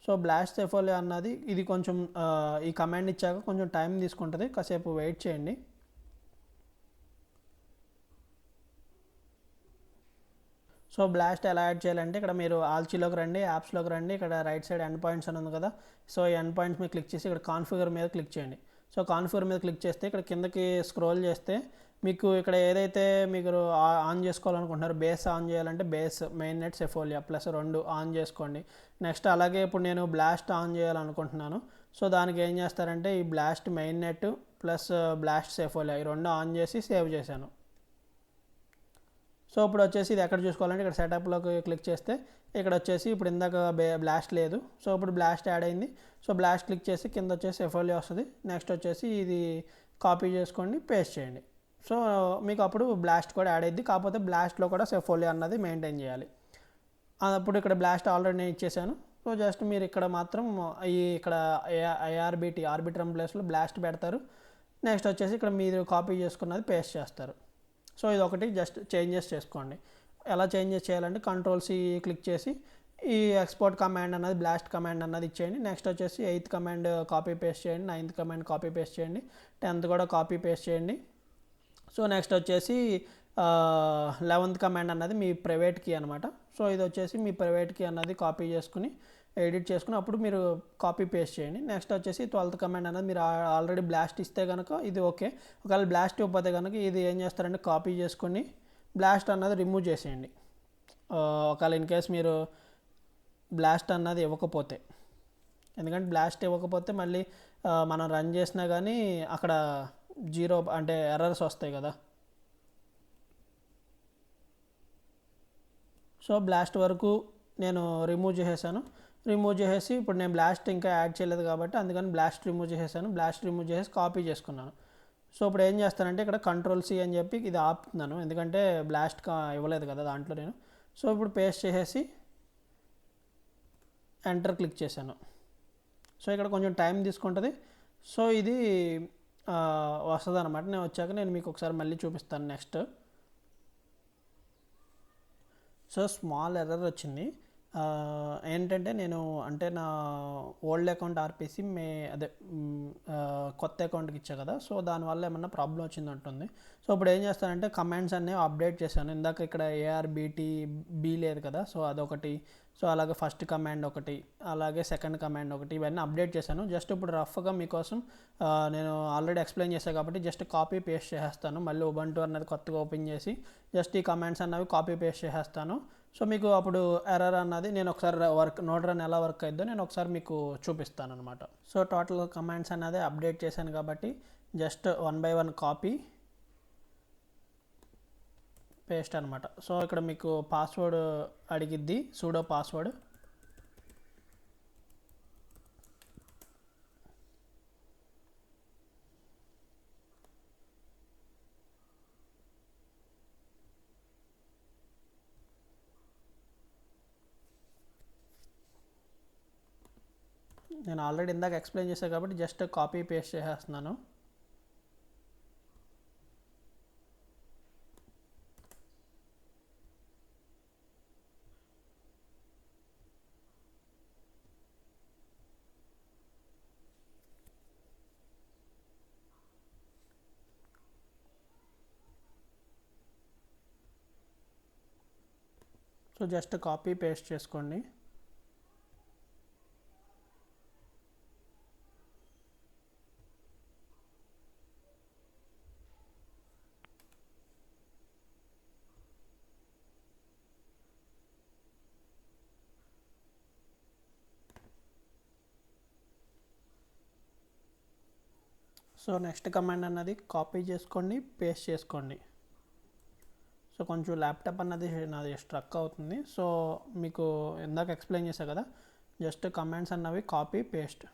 సో బ్లాస్ట్ సెఫోలియా అన్నది ఇది కొంచెం ఈ కమాండ్ ఇచ్చాక కొంచెం టైం తీసుకుంటుంది, కాసేపు వెయిట్ చేయండి. సో బ్లాస్ట్ ఎలా యాడ్ చేయాలంటే ఇక్కడ మీరు ఆల్చీలోకి రండి, యాప్స్లోకి రండి, ఇక్కడ రైట్ సైడ్ ఎండ్ పాయింట్స్ అని ఉంది కదా. సో ఈ ఎండ్ పాయింట్స్ మీద క్లిక్ చేసి ఇక్కడ కాన్ఫిగర్ మీద క్లిక్ చేయండి. సో కాన్ఫిగర్ మీద క్లిక్ చేస్తే ఇక్కడ కిందకి స్క్రోల్ చేస్తే మీకు ఇక్కడ ఏదైతే మీరు ఆన్ చేసుకోవాలనుకుంటున్నారో బేస్ ఆన్ చేయాలంటే బేస్ మెయిన్ నెట్ సెఫోలియా ప్లస్ 2 ఆన్ చేసుకోండి. నెక్స్ట్ అలాగే ఇప్పుడు నేను బ్లాస్ట్ ఆన్ చేయాలనుకుంటున్నాను. సో దానికి ఏం చేస్తారంటే ఈ blast main net plus blast సెఫోలియా ఈ 2 ఆన్ చేసి సేవ్ చేశాను. సో ఇప్పుడు వచ్చేసి ఇది ఎక్కడ చూసుకోవాలంటే ఇక్కడ సెటప్లోకి క్లిక్ చేస్తే ఇక్కడ వచ్చేసి ఇప్పుడు ఇందాక బ్లాస్ట్ లేదు. సో ఇప్పుడు బ్లాస్ట్ యాడ్ అయింది. సో బ్లాస్ట్ క్లిక్ చేసి కింద వచ్చేసి సెఫోలియా వస్తుంది. నెక్స్ట్ వచ్చేసి ఇది కాపీ చేసుకోండి, పేస్ట్ చేయండి. సో మీకు అప్పుడు బ్లాస్ట్ కూడా యాడ్ అయ్యింది. కాకపోతే బ్లాస్ట్లో కూడా సెఫోలియా అన్నది మెయింటైన్ చేయాలి. అప్పుడు ఇక్కడ బ్లాస్ట్ ఆల్రెడీ నేను ఇచ్చేసాను. సో జస్ట్ మీరు ఇక్కడ మాత్రం ఇక్కడ ఆర్బిట్రమ్ ప్లేస్లో బ్లాస్ట్ పెడతారు. నెక్స్ట్ వచ్చేసి ఇక్కడ మీరు కాపీ చేసుకున్నది పేస్ట్ చేస్తారు. సో ఇది ఒకటి జస్ట్ చేంజెస్ చేసుకోండి. ఎలా చేంజెస్ చేయాలంటే Ctrl+C క్లిక్ చేసి ఈ ఎక్స్పోర్ట్ కమాండ్ అన్నది బ్లాస్ట్ కమాండ్ అన్నది ఇచ్చేయండి. నెక్స్ట్ వచ్చేసి 8th కమాండ్ కాపీ పేస్ట్ చేయండి, 9th కమాండ్ కాపీ పేస్ట్ చేయండి, 10th కూడా కాపీ పేస్ట్ చేయండి. సో నెక్స్ట్ వచ్చేసి 11th కమాండ్ అన్నది మీ ప్రైవేట్ కీ అనమాట. సో ఇది వచ్చేసి మీ ప్రైవేట్ కీ అన్నది కాపీ చేసుకుని ఎడిట్ చేసుకుని అప్పుడు మీరు కాపీ పేస్ట్ చేయండి. నెక్స్ట్ వచ్చేసి 12th కమాండ్ అన్నది మీరు ఆల్రెడీ బ్లాస్ట్ ఇస్తే కనుక ఇది ఓకే. ఒకవేళ బ్లాస్ట్ ఇవ్వకపోతే కనుక ఇది ఏం చేస్తారంటే కాపీ చేసుకొని బ్లాస్ట్ అన్నది రిమూవ్ చేసేయండి. ఒకవేళ ఇన్ కేస్ మీరు బ్లాస్ట్ అన్నది ఇవ్వకపోతే, ఎందుకంటే బ్లాస్ట్ ఇవ్వకపోతే మళ్ళీ మనం రన్ చేసినా కానీ అక్కడ 0 అంటే ఎర్రర్స్ వస్తాయి కదా. సో బ్లాస్ట్ వరకు నేను రిమూవ్ చేసేసాను. రిమూవ్ చేసేసి ఇప్పుడు నేను బ్లాస్ట్ ఇంకా యాడ్ చేయలేదు కాబట్టి అందుకని బ్లాస్ట్ రిమూవ్ చేసేసాను. బ్లాస్ట్ రిమూవ్ చేసేసి కాపీ చేసుకున్నాను. సో ఇప్పుడు ఏం చేస్తానంటే ఇక్కడ Ctrl+C అని చెప్పి ఇది ఆపుతున్నాను, ఎందుకంటే బ్లాస్ట్ ఇవ్వలేదు కదా దాంట్లో నేను. సో ఇప్పుడు పేస్ట్ చేసేసి ఎంటర్ క్లిక్ చేశాను. సో ఇక్కడ కొంచెం టైం తీసుకుంటుంది. సో ఇది వస్తుంది అనమాట. నేను వచ్చాక నేను మీకు ఒకసారి మళ్ళీ చూపిస్తాను నెక్స్ట్. సో స్మాల్ ఎర్రర్ వచ్చింది. ఏంటంటే నేను అంటే నా ఓల్డ్ అకౌంట్ ఆర్పిసి అదే కొత్త అకౌంట్కి ఇచ్చా కదా. సో దానివల్ల ఏమన్నా ప్రాబ్లం వచ్చింది అంటుంది. సో ఇప్పుడు ఏం చేస్తానంటే కమాండ్స్ అన్నీ అప్డేట్ చేశాను. ఇందాక ఇక్కడ ARBTB లేదు కదా, సో అదొకటి. సో అలాగే ఫస్ట్ కమాండ్ ఒకటి, అలాగే సెకండ్ కమాండ్ ఒకటి, ఇవన్నీ అప్డేట్ చేశాను. జస్ట్ ఇప్పుడు రఫ్గా మీకోసం నేను ఆల్రెడీ ఎక్స్ప్లెయిన్ చేశాను కాబట్టి జస్ట్ కాపీ పేస్ట్ చేసేస్తాను. మళ్ళీ ఉబంటు అన్నది కొత్తగా ఓపెన్ చేసి జస్ట్ ఈ కమాండ్స్ అన్నవి కాపీ పేస్ట్ చేసేస్తాను. సో మీకు అప్పుడు ఎర్రర్ అన్నది నేను ఒకసారి నోడ్ రన్ ఎలా వర్క్ అయిద్దో నేను ఒకసారి మీకు చూపిస్తాను అనమాట. సో టోటల్ కమాండ్స్ అన్నది అప్డేట్ చేశాను కాబట్టి జస్ట్ 1 by 1 కాపీ పేస్ట్ అనమాట. సో ఇక్కడ మీకు పాస్వర్డ్ అడిగిద్ది, సూడో పాస్వర్డ్. నేను ఆల్రెడీ ఇందాక ఎక్స్ప్లెయిన్ చేశాను కాబట్టి జస్ట్ కాపీ పేస్ట్ చేసేస్తున్నాను. సో జస్ట్ కాపీ పేస్ట్ చేసుకోండి. సో నెక్స్ట్ కమాండ్ అన్నది కాపీ చేసుకోండి, పేస్ట్ చేసుకోండి. సో కొంచెం ల్యాప్టాప్ అన్నది నాది స్ట్రక్ అవుతుంది. సో మీకు ఇందాక ఎక్స్ప్లెయిన్ చేశా కదా, జస్ట్ కమాండ్స్ అన్నవి కాపీ పేస్ట్.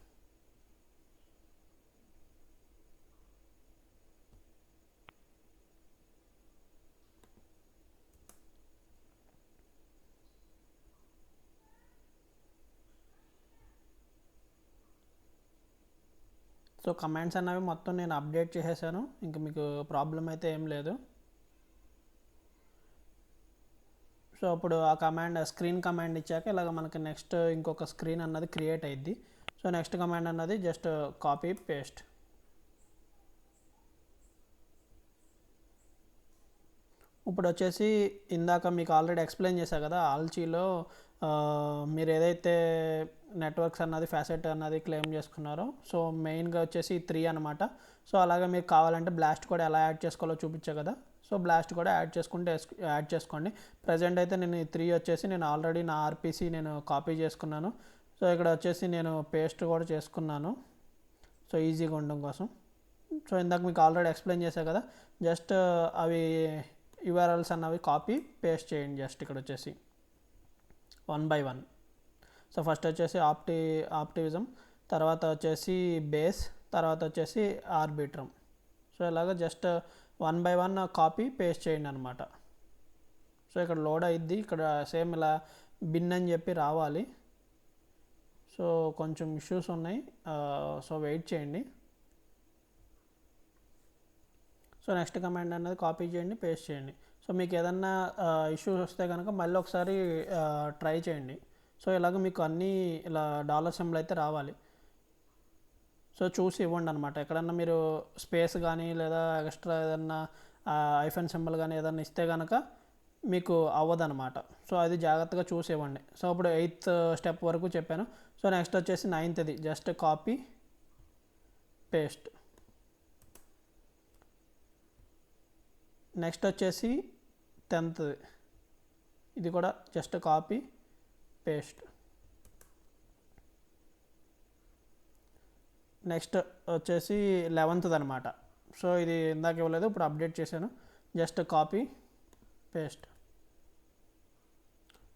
సో కమాండ్స్ అన్నవి మొత్తం నేను అప్డేట్ చేసేసాను. ఇంక మీకు ప్రాబ్లం అయితే ఏం లేదు. సో అప్పుడు ఆ కమాండ్ స్క్రీన్ కమాండ్ ఇచ్చాక ఇలాగ మనకి నెక్స్ట్ ఇంకొక స్క్రీన్ అన్నది క్రియేట్ అయ్యిద్ది. సో నెక్స్ట్ కమాండ్ అన్నది జస్ట్ కాపీ పేస్ట్. ఇప్పుడు వచ్చేసి ఇందాక మీకు ఆల్రెడీ ఎక్స్ప్లెయిన్ చేశా కదా, ఆల్చీలో మీరు ఏదైతే నెట్వర్క్స్ అన్నది ఫ్యాసెట్ అన్నది క్లెయిమ్ చేసుకున్నారు. సో మెయిన్గా వచ్చేసి 3 అనమాట. సో అలాగే మీకు కావాలంటే బ్లాస్ట్ కూడా ఎలా యాడ్ చేసుకోవాలో చూపించా కదా, సో బ్లాస్ట్ కూడా యాడ్ చేసుకోండి. ప్రజెంట్ అయితే నేను ఈ 3 వచ్చేసి నేను ఆల్రెడీ నా ఆర్పిసి నేను కాపీ చేసుకున్నాను. సో ఇక్కడ వచ్చేసి నేను పేస్ట్ కూడా చేసుకున్నాను, సో ఈజీగా ఉండడం కోసం. సో ఇందాక మీకు ఆల్రెడీ ఎక్స్ప్లెయిన్ చేశా కదా, జస్ట్ అవి యూఆర్ఎల్స్ అన్నవి కాపీ పేస్ట్ చేయండి జస్ట్ ఇక్కడ వచ్చేసి 1 by 1. సో ఫస్ట్ వచ్చేసి ఆప్టివిజం, తర్వాత వచ్చేసి బేస్, తర్వాత వచ్చేసి ఆర్బిట్రమ్. సో ఇలాగ జస్ట్ 1 by 1 కాపీ పేస్ట్ చేయండి అనమాట. సో ఇక్కడ లోడ్ అయ్యిద్ది, ఇక్కడ సేమ్ ఇలా బిన్ అని చెప్పి రావాలి. సో కొంచెం ఇష్యూస్ ఉన్నాయి, సో వెయిట్ చేయండి. సో నెక్స్ట్ కమాండ్ అనేది కాపీ చేయండి, పేస్ట్ చేయండి. సో మీకు ఏదన్నా ఇష్యూస్ వస్తే కనుక మళ్ళీ ఒకసారి ట్రై చేయండి. సో ఇలాగ మీకు అన్నీ ఇలా డాలర్ సింబల్ అయితే రావాలి. సో చూసి ఇవ్వండి అనమాట. ఎక్కడన్నా మీరు స్పేస్ కానీ లేదా ఎక్స్ట్రా ఏదన్నా ఐఫోన్ సింబల్ కానీ ఏదన్నా ఇస్తే కనుక మీకు అవ్వదన్నమాట. సో అది జాగ్రత్తగా చూసి ఇవ్వండి. సో ఇప్పుడు 8th స్టెప్ వరకు చెప్పాను. సో నెక్స్ట్ వచ్చేసి 9th just copy paste. Next వచ్చేసి 10th ఇది కూడా జస్ట్ కాపీ పేస్ట్. నెక్స్ట్ వచ్చేసి 11th అనమాట. సో ఇది ఇందాక ఇవ్వలేదు, ఇప్పుడు అప్డేట్ చేశాను, జస్ట్ కాపీ పేస్ట్.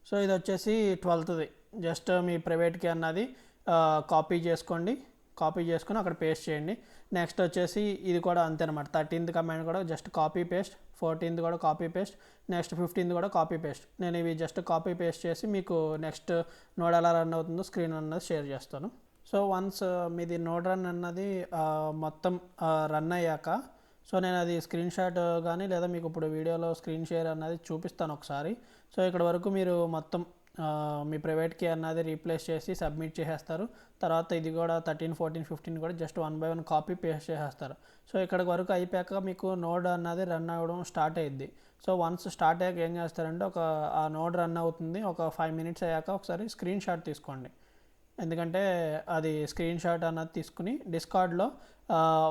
సో ఇది వచ్చేసి 12th జస్ట్ మీ ప్రైవేట్కి అన్నది కాపీ చేసుకొని అక్కడ పేస్ట్ చేయండి. నెక్స్ట్ వచ్చేసి ఇది కూడా అంతే అనమాట. 13th కమాండ్ కూడా జస్ట్ కాపీ పేస్ట్, 14th కూడా కాపీ పేస్ట్, నెక్స్ట్ 15th కూడా కాపీ పేస్ట్. నేను ఇవి జస్ట్ కాపీ పేస్ట్ చేసి మీకు నెక్స్ట్ నోడ్ ఎలా రన్ అవుతుందో స్క్రీన్ అన్నది షేర్ చేస్తాను. సో వన్స్ మీది నోడ్ రన్ అన్నది మొత్తం రన్ అయ్యాక, సో నేను అది స్క్రీన్ షాట్ కానీ లేదా మీకు ఇప్పుడు వీడియోలో స్క్రీన్ షేర్ అన్నది చూపిస్తాను ఒకసారి. సో ఇక్కడ వరకు మీరు మొత్తం మీ ప్రైవేట్ కీ అన్నది రీప్లేస్ చేసి సబ్మిట్ చేసేస్తారు. తర్వాత ఇది కూడా 13, 14, 15 కూడా జస్ట్ 1 by 1 కాపీ పేస్ట్ చేసేస్తారు. సో ఇక్కడ వరకు అయిపోయాక మీకు నోడ్ అన్నది రన్ అవ్వడం స్టార్ట్ అయ్యిద్ది. సో వన్స్ స్టార్ట్ అయ్యాక ఏం చేస్తారంటే ఆ నోడ్ రన్ అవుతుంది, ఒక 5 minutes అయ్యాక ఒకసారి స్క్రీన్ షాట్ తీసుకోండి. ఎందుకంటే అది స్క్రీన్ షాట్ అన్నది తీసుకుని డిస్కార్డ్లో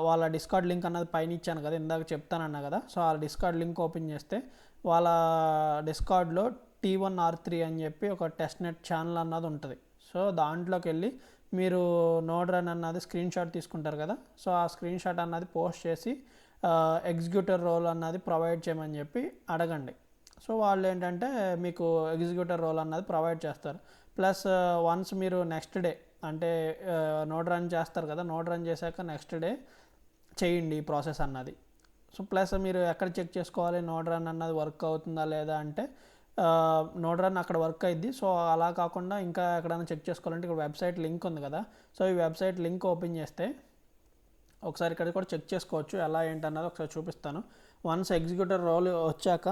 వాళ్ళ డిస్కార్డ్ లింక్ అన్నది పైన ఇచ్చాను కదా, ఇందాక చెప్తానన్నా కదా. సో ఆ డిస్కార్డ్ లింక్ ఓపెన్ చేస్తే వాళ్ళ డిస్కార్డ్లో T1R3 అని చెప్పి ఒక టెస్ట్ నెట్ ఛానల్ అన్నది ఉంటుంది. సో దాంట్లోకి వెళ్ళి మీరు నోడ్ రన్ అన్నది స్క్రీన్ షాట్ తీసుకుంటారు కదా, సో ఆ స్క్రీన్ షాట్ అన్నది పోస్ట్ చేసి ఎగ్జిక్యూటర్ రోల్ అన్నది ప్రొవైడ్ చేయమని చెప్పి అడగండి. సో వాళ్ళు ఏంటంటే మీకు ఎగ్జిక్యూటర్ రోల్ అన్నది ప్రొవైడ్ చేస్తారు. ప్లస్ వన్స్ మీరు నెక్స్ట్ డే అంటే నోడ్ రన్ చేస్తారు కదా, నోడ్ రన్ చేశాక నెక్స్ట్ డే చేయండి ఈ ప్రాసెస్ అన్నది. సో ప్లస్ మీరు ఎక్కడ చెక్ చేసుకోవాలి నోడ్ రన్ అన్నది వర్క్ అవుతుందా లేదా అంటే, నోడ్ రన్ అక్కడ వర్క్ అయ్యిద్ది. సో అలా కాకుండా ఇంకా ఎక్కడైనా చెక్ చేసుకోవాలంటే ఇక్కడ వెబ్సైట్ లింక్ ఉంది కదా, సో ఈ వెబ్సైట్ లింక్ ఓపెన్ చేస్తే ఒకసారి ఇక్కడ కూడా చెక్ చేసుకోవచ్చు ఎలా ఏంటన్నది ఒకసారి చూపిస్తాను. వన్స్ ఎగ్జిక్యూటర్ రోల్ వచ్చాక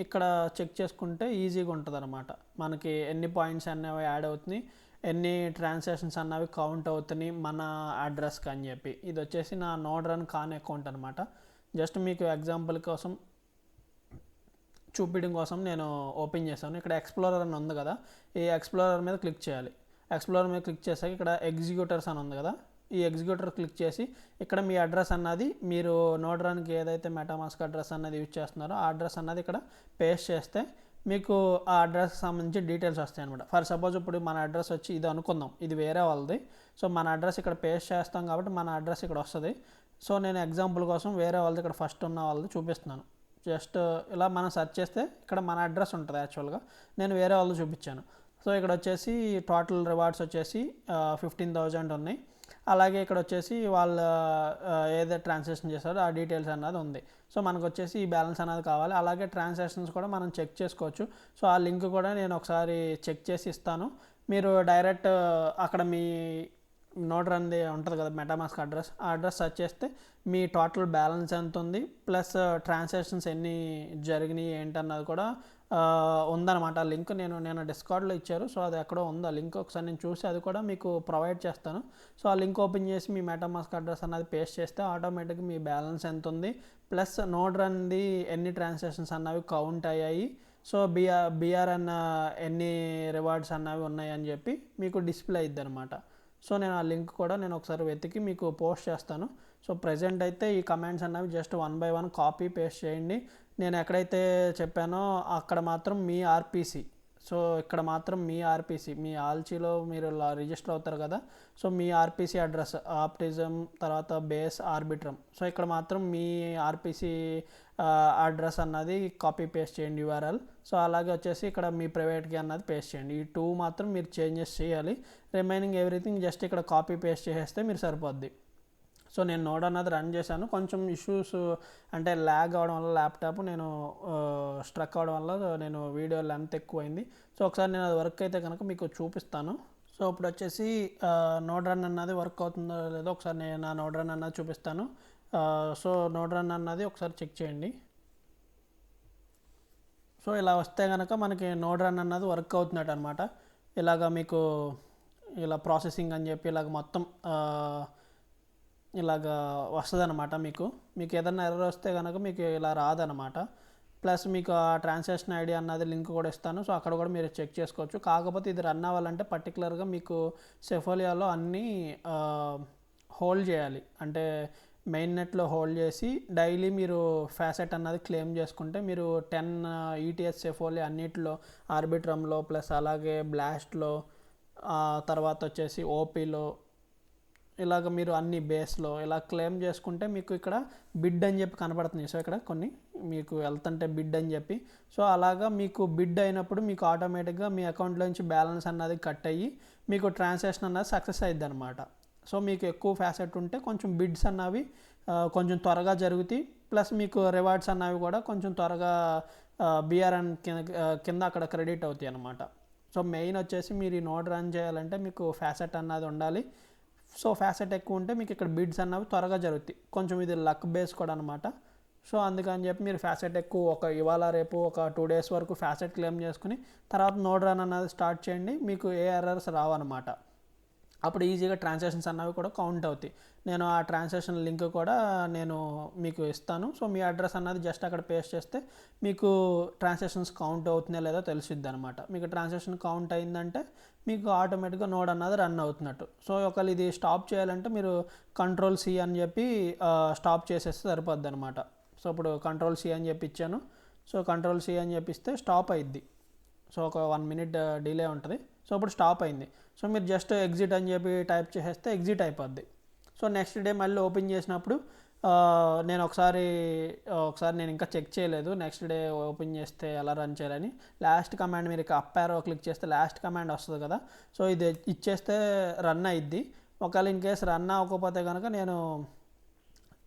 ఇక్కడ చెక్ చేసుకుంటే ఈజీగా ఉంటుంది అనమాట. మనకి ఎన్ని పాయింట్స్ అనేవి యాడ్ అవుతున్నాయి, ఎన్ని ట్రాన్సాక్షన్స్ అన్నవి కౌంట్ అవుతున్నాయి మన అడ్రస్కి అని చెప్పి. ఇది వచ్చేసి నా నోడ్ రన్ కాన్ అకౌంట్ అనమాట. జస్ట్ మీకు ఎగ్జాంపుల్ కోసం చూపించడం కోసం నేను ఓపెన్ చేశాను. ఇక్కడ ఎక్స్ప్లోరర్ అని ఉంది కదా, ఈ ఎక్స్ప్లోరర్ మీద క్లిక్ చేయాలి. ఎక్స్ప్లోరర్ మీద క్లిక్ చేశాక ఇక్కడ ఎగ్జిక్యూటర్స్ అని ఉంది కదా, ఈ ఎగ్జిక్యూటర్ క్లిక్ చేసి ఇక్కడ మీ అడ్రస్ అన్నది మీరు నోడ్ రన్కి ఏదైతే మెటామాస్క్ అడ్రస్ అన్నది యూజ్ చేస్తున్నారో ఆ అడ్రస్ అన్నది ఇక్కడ పేస్ట్ చేస్తే మీకు ఆ అడ్రస్కి సంబంధించి డీటెయిల్స్ వస్తాయి అనమాట. ఫర్ సపోజ్ ఇప్పుడు మన అడ్రస్ వచ్చి ఇది అనుకుందాం, ఇది వేరే వాళ్ళది. సో మన అడ్రస్ ఇక్కడ పేస్ట్ చేస్తాం కాబట్టి మన అడ్రస్ ఇక్కడ వస్తుంది. సో నేను ఎగ్జాంపుల్ కోసం వేరే వాళ్ళది ఇక్కడ ఫస్ట్ ఉన్న వాళ్ళది చూపిస్తున్నాను. జస్ట్ ఇలా మనం సెర్చ్ చేస్తే ఇక్కడ మన అడ్రస్ ఉంటుంది. యాక్చువల్గా నేను వేరే వాళ్ళు చూపించాను. సో ఇక్కడ వచ్చేసి టోటల్ రివార్డ్స్ వచ్చేసి 15,000 ఉన్నాయి. అలాగే ఇక్కడ వచ్చేసి వాళ్ళు ఏదైతే ట్రాన్సాక్షన్ చేస్తారో ఆ డీటెయిల్స్ అన్నది ఉంది. సో మనకు వచ్చేసి ఈ బ్యాలెన్స్ అనేది కావాలి. అలాగే ట్రాన్సాక్షన్స్ కూడా మనం చెక్ చేసుకోవచ్చు. సో ఆ లింక్ కూడా నేను ఒకసారి చెక్ చేసి ఇస్తాను. మీరు డైరెక్ట్ అక్కడ మీ నోడ్ రన్ది ఉంటుంది కదా మెటామాస్క్ అడ్రస్, ఆ అడ్రస్ సెర్చ్ చేస్తే మీ టోటల్ బ్యాలెన్స్ ఎంత ఉంది ప్లస్ ట్రాన్సాక్షన్స్ ఎన్ని జరిగినాయి ఏంటన్నది కూడా ఉందన్నమాట. లింక్ నేను డిస్కార్డ్లో ఇచ్చారు. సో అది ఎక్కడో ఉంది ఆ లింక్, ఒకసారి నేను చూసి అది కూడా మీకు ప్రొవైడ్ చేస్తాను. సో ఆ లింక్ ఓపెన్ చేసి మీ మెటామాస్క్ అడ్రస్ అన్నది పేస్ట్ చేస్తే ఆటోమేటిక్గా మీ బ్యాలెన్స్ ఎంత ఉంది ప్లస్ నోడ్ రన్ది ఎన్ని ట్రాన్సాక్షన్స్ అన్నవి కౌంట్ అయ్యాయి, సో బిఆర్ఎన్ ఎన్ని రివార్డ్స్ అన్నవి ఉన్నాయని చెప్పి మీకు డిస్ప్లే అయ్యిద్ది అనమాట. సో నేను ఆ లింక్ కూడా నేను ఒకసారి వెతికి మీకు పోస్ట్ చేస్తాను. సో ప్రజెంట్ అయితే ఈ కమెంట్స్ అన్నవి జస్ట్ 1 by 1 కాపీ పేస్ట్ చేయండి. నేను ఎక్కడైతే చెప్పానో అక్కడ మాత్రం మీ ఆర్పిసి, సో ఇక్కడ మాత్రం మీ ఆర్పిసి, మీ ఆల్చీలో మీరు రిజిస్టర్ అవుతారు కదా, సో మీ ఆర్పిసి అడ్రస్ ఆప్టిజం తర్వాత బేస్ ఆర్బిట్రమ్, సో ఇక్కడ మాత్రం మీ ఆర్పిసి అడ్రస్ అన్నది కాపీ పేస్ట్ చేయండి యూఆర్ఎల్. సో అలాగే వచ్చేసి ఇక్కడ మీ ప్రైవేట్కి అన్నది పేస్ట్ చేయండి. ఈ 2 మాత్రం మీరు చేంజెస్ చేయాలి. రిమైనింగ్ ఎవ్రీథింగ్ జస్ట్ ఇక్కడ కాపీ పేస్ట్ చేసేస్తే మీరు సరిపోద్ది. సో నేను నోడ్ అన్నది రన్ చేశాను. కొంచెం ఇష్యూస్ అంటే ల్యాగ్ అవడం వల్ల ల్యాప్టాప్ నేను స్ట్రక్ అవడం వల్ల నేను వీడియో లెంత్ ఎక్కువైంది. సో ఒకసారి నేను అది వర్క్ అయితే కనుక మీకు చూపిస్తాను. సో ఇప్పుడు వచ్చేసి నోడ్ రన్ అన్నది వర్క్ అవుతుందో లేదో ఒకసారి నేను నా నోడ్ రన్ అన్నది చూపిస్తాను. సో నోడ్ రన్ అన్నది ఒకసారి చెక్ చేయండి. సో ఇలా వస్తే కనుక మనకి నోడ్ రన్ అన్నది వర్క్ అవుతున్నట్టు అనమాట. ఇలాగ మీకు ఇలా ప్రాసెసింగ్ అని చెప్పి ఇలాగ మొత్తం ఇలాగ వస్తుంది అనమాట. మీకు ఏదైనా ఎర్రర్ వస్తే కనుక మీకు ఇలా రాదనమాట. ప్లస్ మీకు ఆ ట్రాన్సాక్షన్ ఐడి అన్నది లింక్ కూడా ఇస్తాను. సో అక్కడ కూడా మీరు చెక్ చేసుకోవచ్చు. కాకపోతే ఇది రన్ అవ్వాలంటే పర్టికులర్గా మీకు సెఫోలియాలో అన్నీ హోల్డ్ చేయాలి. అంటే మెయిన్ నెట్లో హోల్డ్ చేసి డైలీ మీరు ఫ్యాసెట్ అన్నది క్లెయిమ్ చేసుకుంటే మీరు 10 ఈటీఎస్ సెఫోలియా అన్నిటిలో ఆర్బిట్రమ్లో ప్లస్ అలాగే బ్లాస్ట్లో తర్వాత వచ్చేసి ఓపీలో ఇలాగ మీరు అన్ని బేస్లో ఇలా క్లెయిమ్ చేసుకుంటే మీకు ఇక్కడ బిడ్ అని చెప్పి కనపడుతుంది. సో ఇక్కడ కొన్ని మీకు వెళ్తుంటే బిడ్ అని చెప్పి, సో అలాగా మీకు బిడ్ అయినప్పుడు మీకు ఆటోమేటిక్గా మీ అకౌంట్లోంచి బ్యాలెన్స్ అన్నది కట్ అయ్యి మీకు ట్రాన్సాక్షన్ అన్నది సక్సెస్ అయ్యిద్ది అనమాట. సో మీకు ఎక్కువ ఫ్యాసెట్ ఉంటే కొంచెం బిడ్స్ అన్నవి కొంచెం త్వరగా జరుగుతాయి. ప్లస్ మీకు రివార్డ్స్ అన్నవి కూడా కొంచెం త్వరగా బిఆర్ఎన్ కింద అక్కడ క్రెడిట్ అవుతాయి అనమాట. సో మెయిన్ వచ్చేసి మీరు ఈ నోడ్ రన్ చేయాలంటే మీకు ఫ్యాసెట్ అన్నది ఉండాలి. సో ఫ్యాసెట్ ఎక్కువ ఉంటే మీకు ఇక్కడ బిడ్స్ అన్నవి త్వరగా జరుగుతాయి. కొంచెం ఇది లక్ బేస్ కూడా అనమాట. సో అందుకని చెప్పి మీరు ఫ్యాసెట్ ఎక్కువ ఇవాళ రేపు ఒక 2 days వరకు ఫ్యాసెట్ క్లెయిమ్ చేసుకుని తర్వాత నోడ్ రన్ అన్నది స్టార్ట్ చేయండి. మీకు ఏ ఎర్రర్స్ రావన్నమాట. అప్పుడు ఈజీగా ట్రాన్సాక్షన్స్ అన్నవి కూడా కౌంట్ అవుతాయి. నేను ఆ ట్రాన్సాక్షన్ లింక్ కూడా నేను మీకు ఇస్తాను. సో మీ అడ్రస్ అన్నది జస్ట్ అక్కడ పేస్ట్ చేస్తే మీకు ట్రాన్సాక్షన్స్ కౌంట్ అవుతున్నాయో లేదో తెలిసిద్ది అనమాట. మీకు ట్రాన్సాక్షన్ కౌంట్ అయిందంటే మీకు ఆటోమేటిక్గా నోడ్ అన్నది రన్ అవుతున్నట్టు. సో ఒకవేళ ఇది స్టాప్ చేయాలంటే మీరు Ctrl+C అని చెప్పి స్టాప్ చేసేస్తే సరిపోద్ది అనమాట. సో ఇప్పుడు Ctrl+C అని చెప్పి ఇచ్చాను. సో Ctrl+C అని చెప్పిస్తే స్టాప్ అయింది. సో ఒక 1 minute డిలే ఉంటుంది. సో ఇప్పుడు స్టాప్ అయింది. సో మీరు జస్ట్ ఎగ్జిట్ అని చెప్పి టైప్ చేసేస్తే ఎగ్జిట్ అయిపోద్ది. సో నెక్స్ట్ డే మళ్ళీ ఓపెన్ చేసినప్పుడు నేను ఒకసారి నేను ఇంకా చెక్ చేయలేదు నెక్స్ట్ డే ఓపెన్ చేస్తే ఎలా రన్ చేయాలని. లాస్ట్ కమాండ్ మీరు అప్ యారో క్లిక్ చేస్తే లాస్ట్ కమాండ్ వస్తుంది కదా, సో ఇది ఇచ్చేస్తే రన్ అయ్యిద్ది. ఒకవేళ ఇన్ కేసు రన్ అవ్వకపోతే కనుక నేను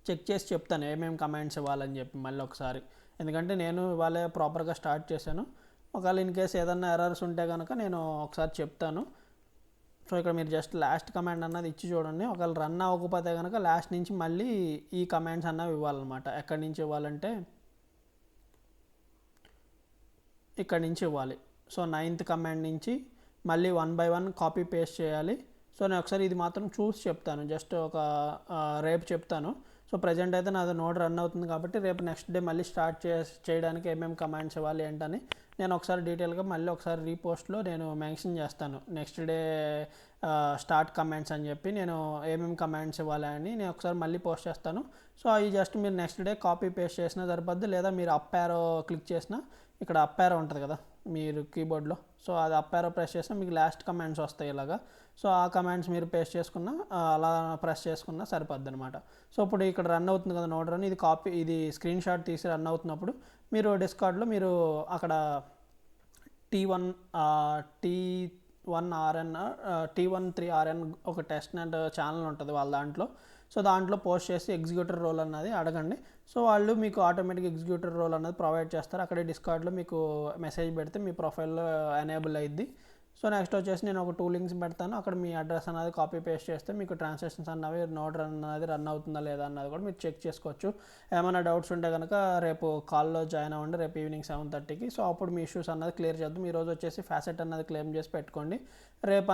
చెక్ చేసి చెప్తాను ఏమేమి కమాండ్స్ ఇవ్వాలని చెప్పి మళ్ళీ ఒకసారి. ఎందుకంటే నేను ఇవాళ ప్రాపర్గా స్టార్ట్ చేశాను. ఒకవేళ ఇన్ కేసు ఏదన్నా ఎర్రర్స్ ఉంటే కనుక నేను ఒకసారి చెప్తాను. సో ఇక్కడ మీరు జస్ట్ లాస్ట్ కమాండ్ అన్నది ఇచ్చి చూడండి. ఒకవేళ రన్ అవ్వకపోతే కనుక లాస్ట్ నుంచి మళ్ళీ ఈ కమాండ్స్ అన్నవి ఇవ్వాలన్నమాట. ఎక్కడి నుంచి ఇవ్వాలంటే ఇక్కడి నుంచి ఇవ్వాలి. సో 9th కమాండ్ నుంచి మళ్ళీ 1 by 1 కాపీ పేస్ట్ చేయాలి. సో నేను ఒకసారి ఇది మాత్రం చూసి చెప్తాను, జస్ట్ రేపు చెప్తాను. సో ప్రజెంట్ అయితే నాది నోడ్ రన్ అవుతుంది కాబట్టి రేపు నెక్స్ట్ డే మళ్ళీ స్టార్ట్ చేయడానికి ఏమేమి కమాండ్స్ ఇవ్వాలి ఏంటని నేను ఒకసారి డీటెయిల్గా మళ్ళీ ఒకసారి రీపోస్ట్లో నేను మెన్షన్ చేస్తాను. నెక్స్ట్ డే స్టార్ట్ కమాండ్స్ అని చెప్పి నేను ఏమేమి కమాండ్స్ ఇవ్వాలి అని నేను ఒకసారి మళ్ళీ పోస్ట్ చేస్తాను. సో అవి జస్ట్ మీరు నెక్స్ట్ డే కాపీ పేస్ట్ చేసినా సరిపోద్ది. లేదా మీరు అప్ యారో క్లిక్ చేసినా ఇక్కడ అప్ యారో ఉంటుంది కదా మీరు కీబోర్డ్లో, సో అది అప్ యారో ప్రెస్ చేసినా మీకు లాస్ట్ కమాండ్స్ వస్తాయి ఇలాగా. సో ఆ కమాండ్స్ మీరు పేస్ట్ చేసుకున్నా అలా ప్రెస్ చేసుకున్నా సరిపోద్ది అనమాట. సో ఇప్పుడు ఇక్కడ రన్ అవుతుంది కదా నోడ్ రన్, ఇది స్క్రీన్ షాట్ తీసి రన్ అవుతున్నప్పుడు మీరు డిస్కార్డ్లో మీరు అక్కడ T13RN ఒక టెస్ట్ నెట్ ఛానల్ ఉంటుంది వాళ్ళ దాంట్లో. సో దాంట్లో పోస్ట్ చేసి ఎగ్జిక్యూటర్ రోల్ అన్నది అడగండి. సో వాళ్ళు మీకు ఆటోమేటిక్ ఎగ్జిక్యూటర్ రోల్ అన్నది ప్రొవైడ్ చేస్తారు. అక్కడే డిస్కార్డ్లో మీకు మెసేజ్ పెడితే మీ ప్రొఫైల్లో ఎనేబుల్ అయ్యిద్ది. సో నెక్స్ట్ వచ్చేసి నేను ఒక 2 లింక్స్ పెడతాను. అక్కడ మీ అడ్రస్ అనేది కాపీ పేస్ట్ చేస్తే మీకు ట్రాన్సాక్షన్స్ అన్నవి నోడ్ అన్నది రన్ అవుతుందా లేదా అన్నది కూడా మీరు చెక్ చేసుకోవచ్చు. ఏమైనా డౌట్స్ ఉంటే కనుక రేపు కాల్లో జాయిన్ అవ్వండి, రేపు ఈవినింగ్ 7:30కి. సో అప్పుడు మీ ఇష్యూస్ అన్నది క్లియర్ చేద్దాం. ఈరోజు వచ్చేసి ఫ్యాసెట్ అన్నది క్లెయిమ్ చేసి పెట్టుకోండి. రేపు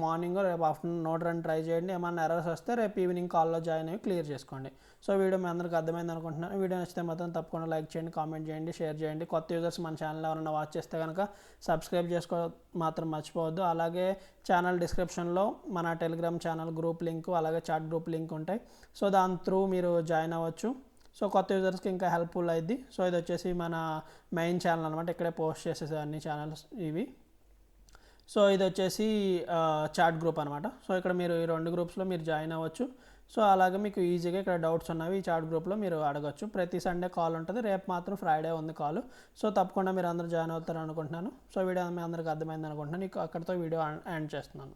మార్నింగ్ రేపు ఆఫ్టర్నూన్ నోడ్ రన్ ట్రై చేయండి. ఏమైనా ఎర్రర్స్ వస్తే రేపు ఈవినింగ్ కాల్లో జాయిన్ అయ్యి క్లియర్ చేసుకోండి. సో వీడియో మీ అందరికీ అర్థమైంది అనుకుంటున్నాను. వీడియో నచ్చితే మాత్రం తప్పకుండా లైక్ చేయండి, కామెంట్ చేయండి, షేర్ చేయండి. కొత్త యూజర్స్ మన ఛానల్ ఎవరైనా వాచ్ చేస్తే కనుక సబ్స్క్రైబ్ చేసుకో మాత్రం మర్చిపోవద్దు. అలాగే ఛానల్ డిస్క్రిప్షన్లో మన టెలిగ్రామ్ ఛానల్ గ్రూప్ లింక్, అలాగే చాట్ గ్రూప్ లింక్ ఉంటాయి. సో దాని త్రూ మీరు జాయిన్ అవ్వచ్చు. సో కొత్త యూజర్స్కి ఇంకా హెల్ప్ఫుల్ అయింది. సో ఇది వచ్చేసి మన మెయిన్ ఛానల్ అనమాట. ఇక్కడే పోస్ట్ చేసేది అన్ని ఛానల్స్ ఇవి. సో ఇది వచ్చేసి చాట్ గ్రూప్ అనమాట. సో ఇక్కడ మీరు ఈ 2 గ్రూప్స్లో మీరు జాయిన్ అవ్వచ్చు. సో అలాగే మీకు ఈజీగా ఇక్కడ డౌట్స్ ఉన్నవి ఈ చాట్ గ్రూప్లో మీరు అడగచ్చు. ప్రతి సండే కాల్ ఉంటుంది, రేపు మాత్రం ఫ్రైడే ఉంది కాల్. సో తప్పకుండా మీరు అందరూ జాయిన్ అవుతారు అనుకుంటున్నాను. సో వీడియో మీ అందరికీ అర్థమైంది అనుకుంటున్నాను. అక్కడితో వీడియో ఎండ్ చేస్తున్నాను.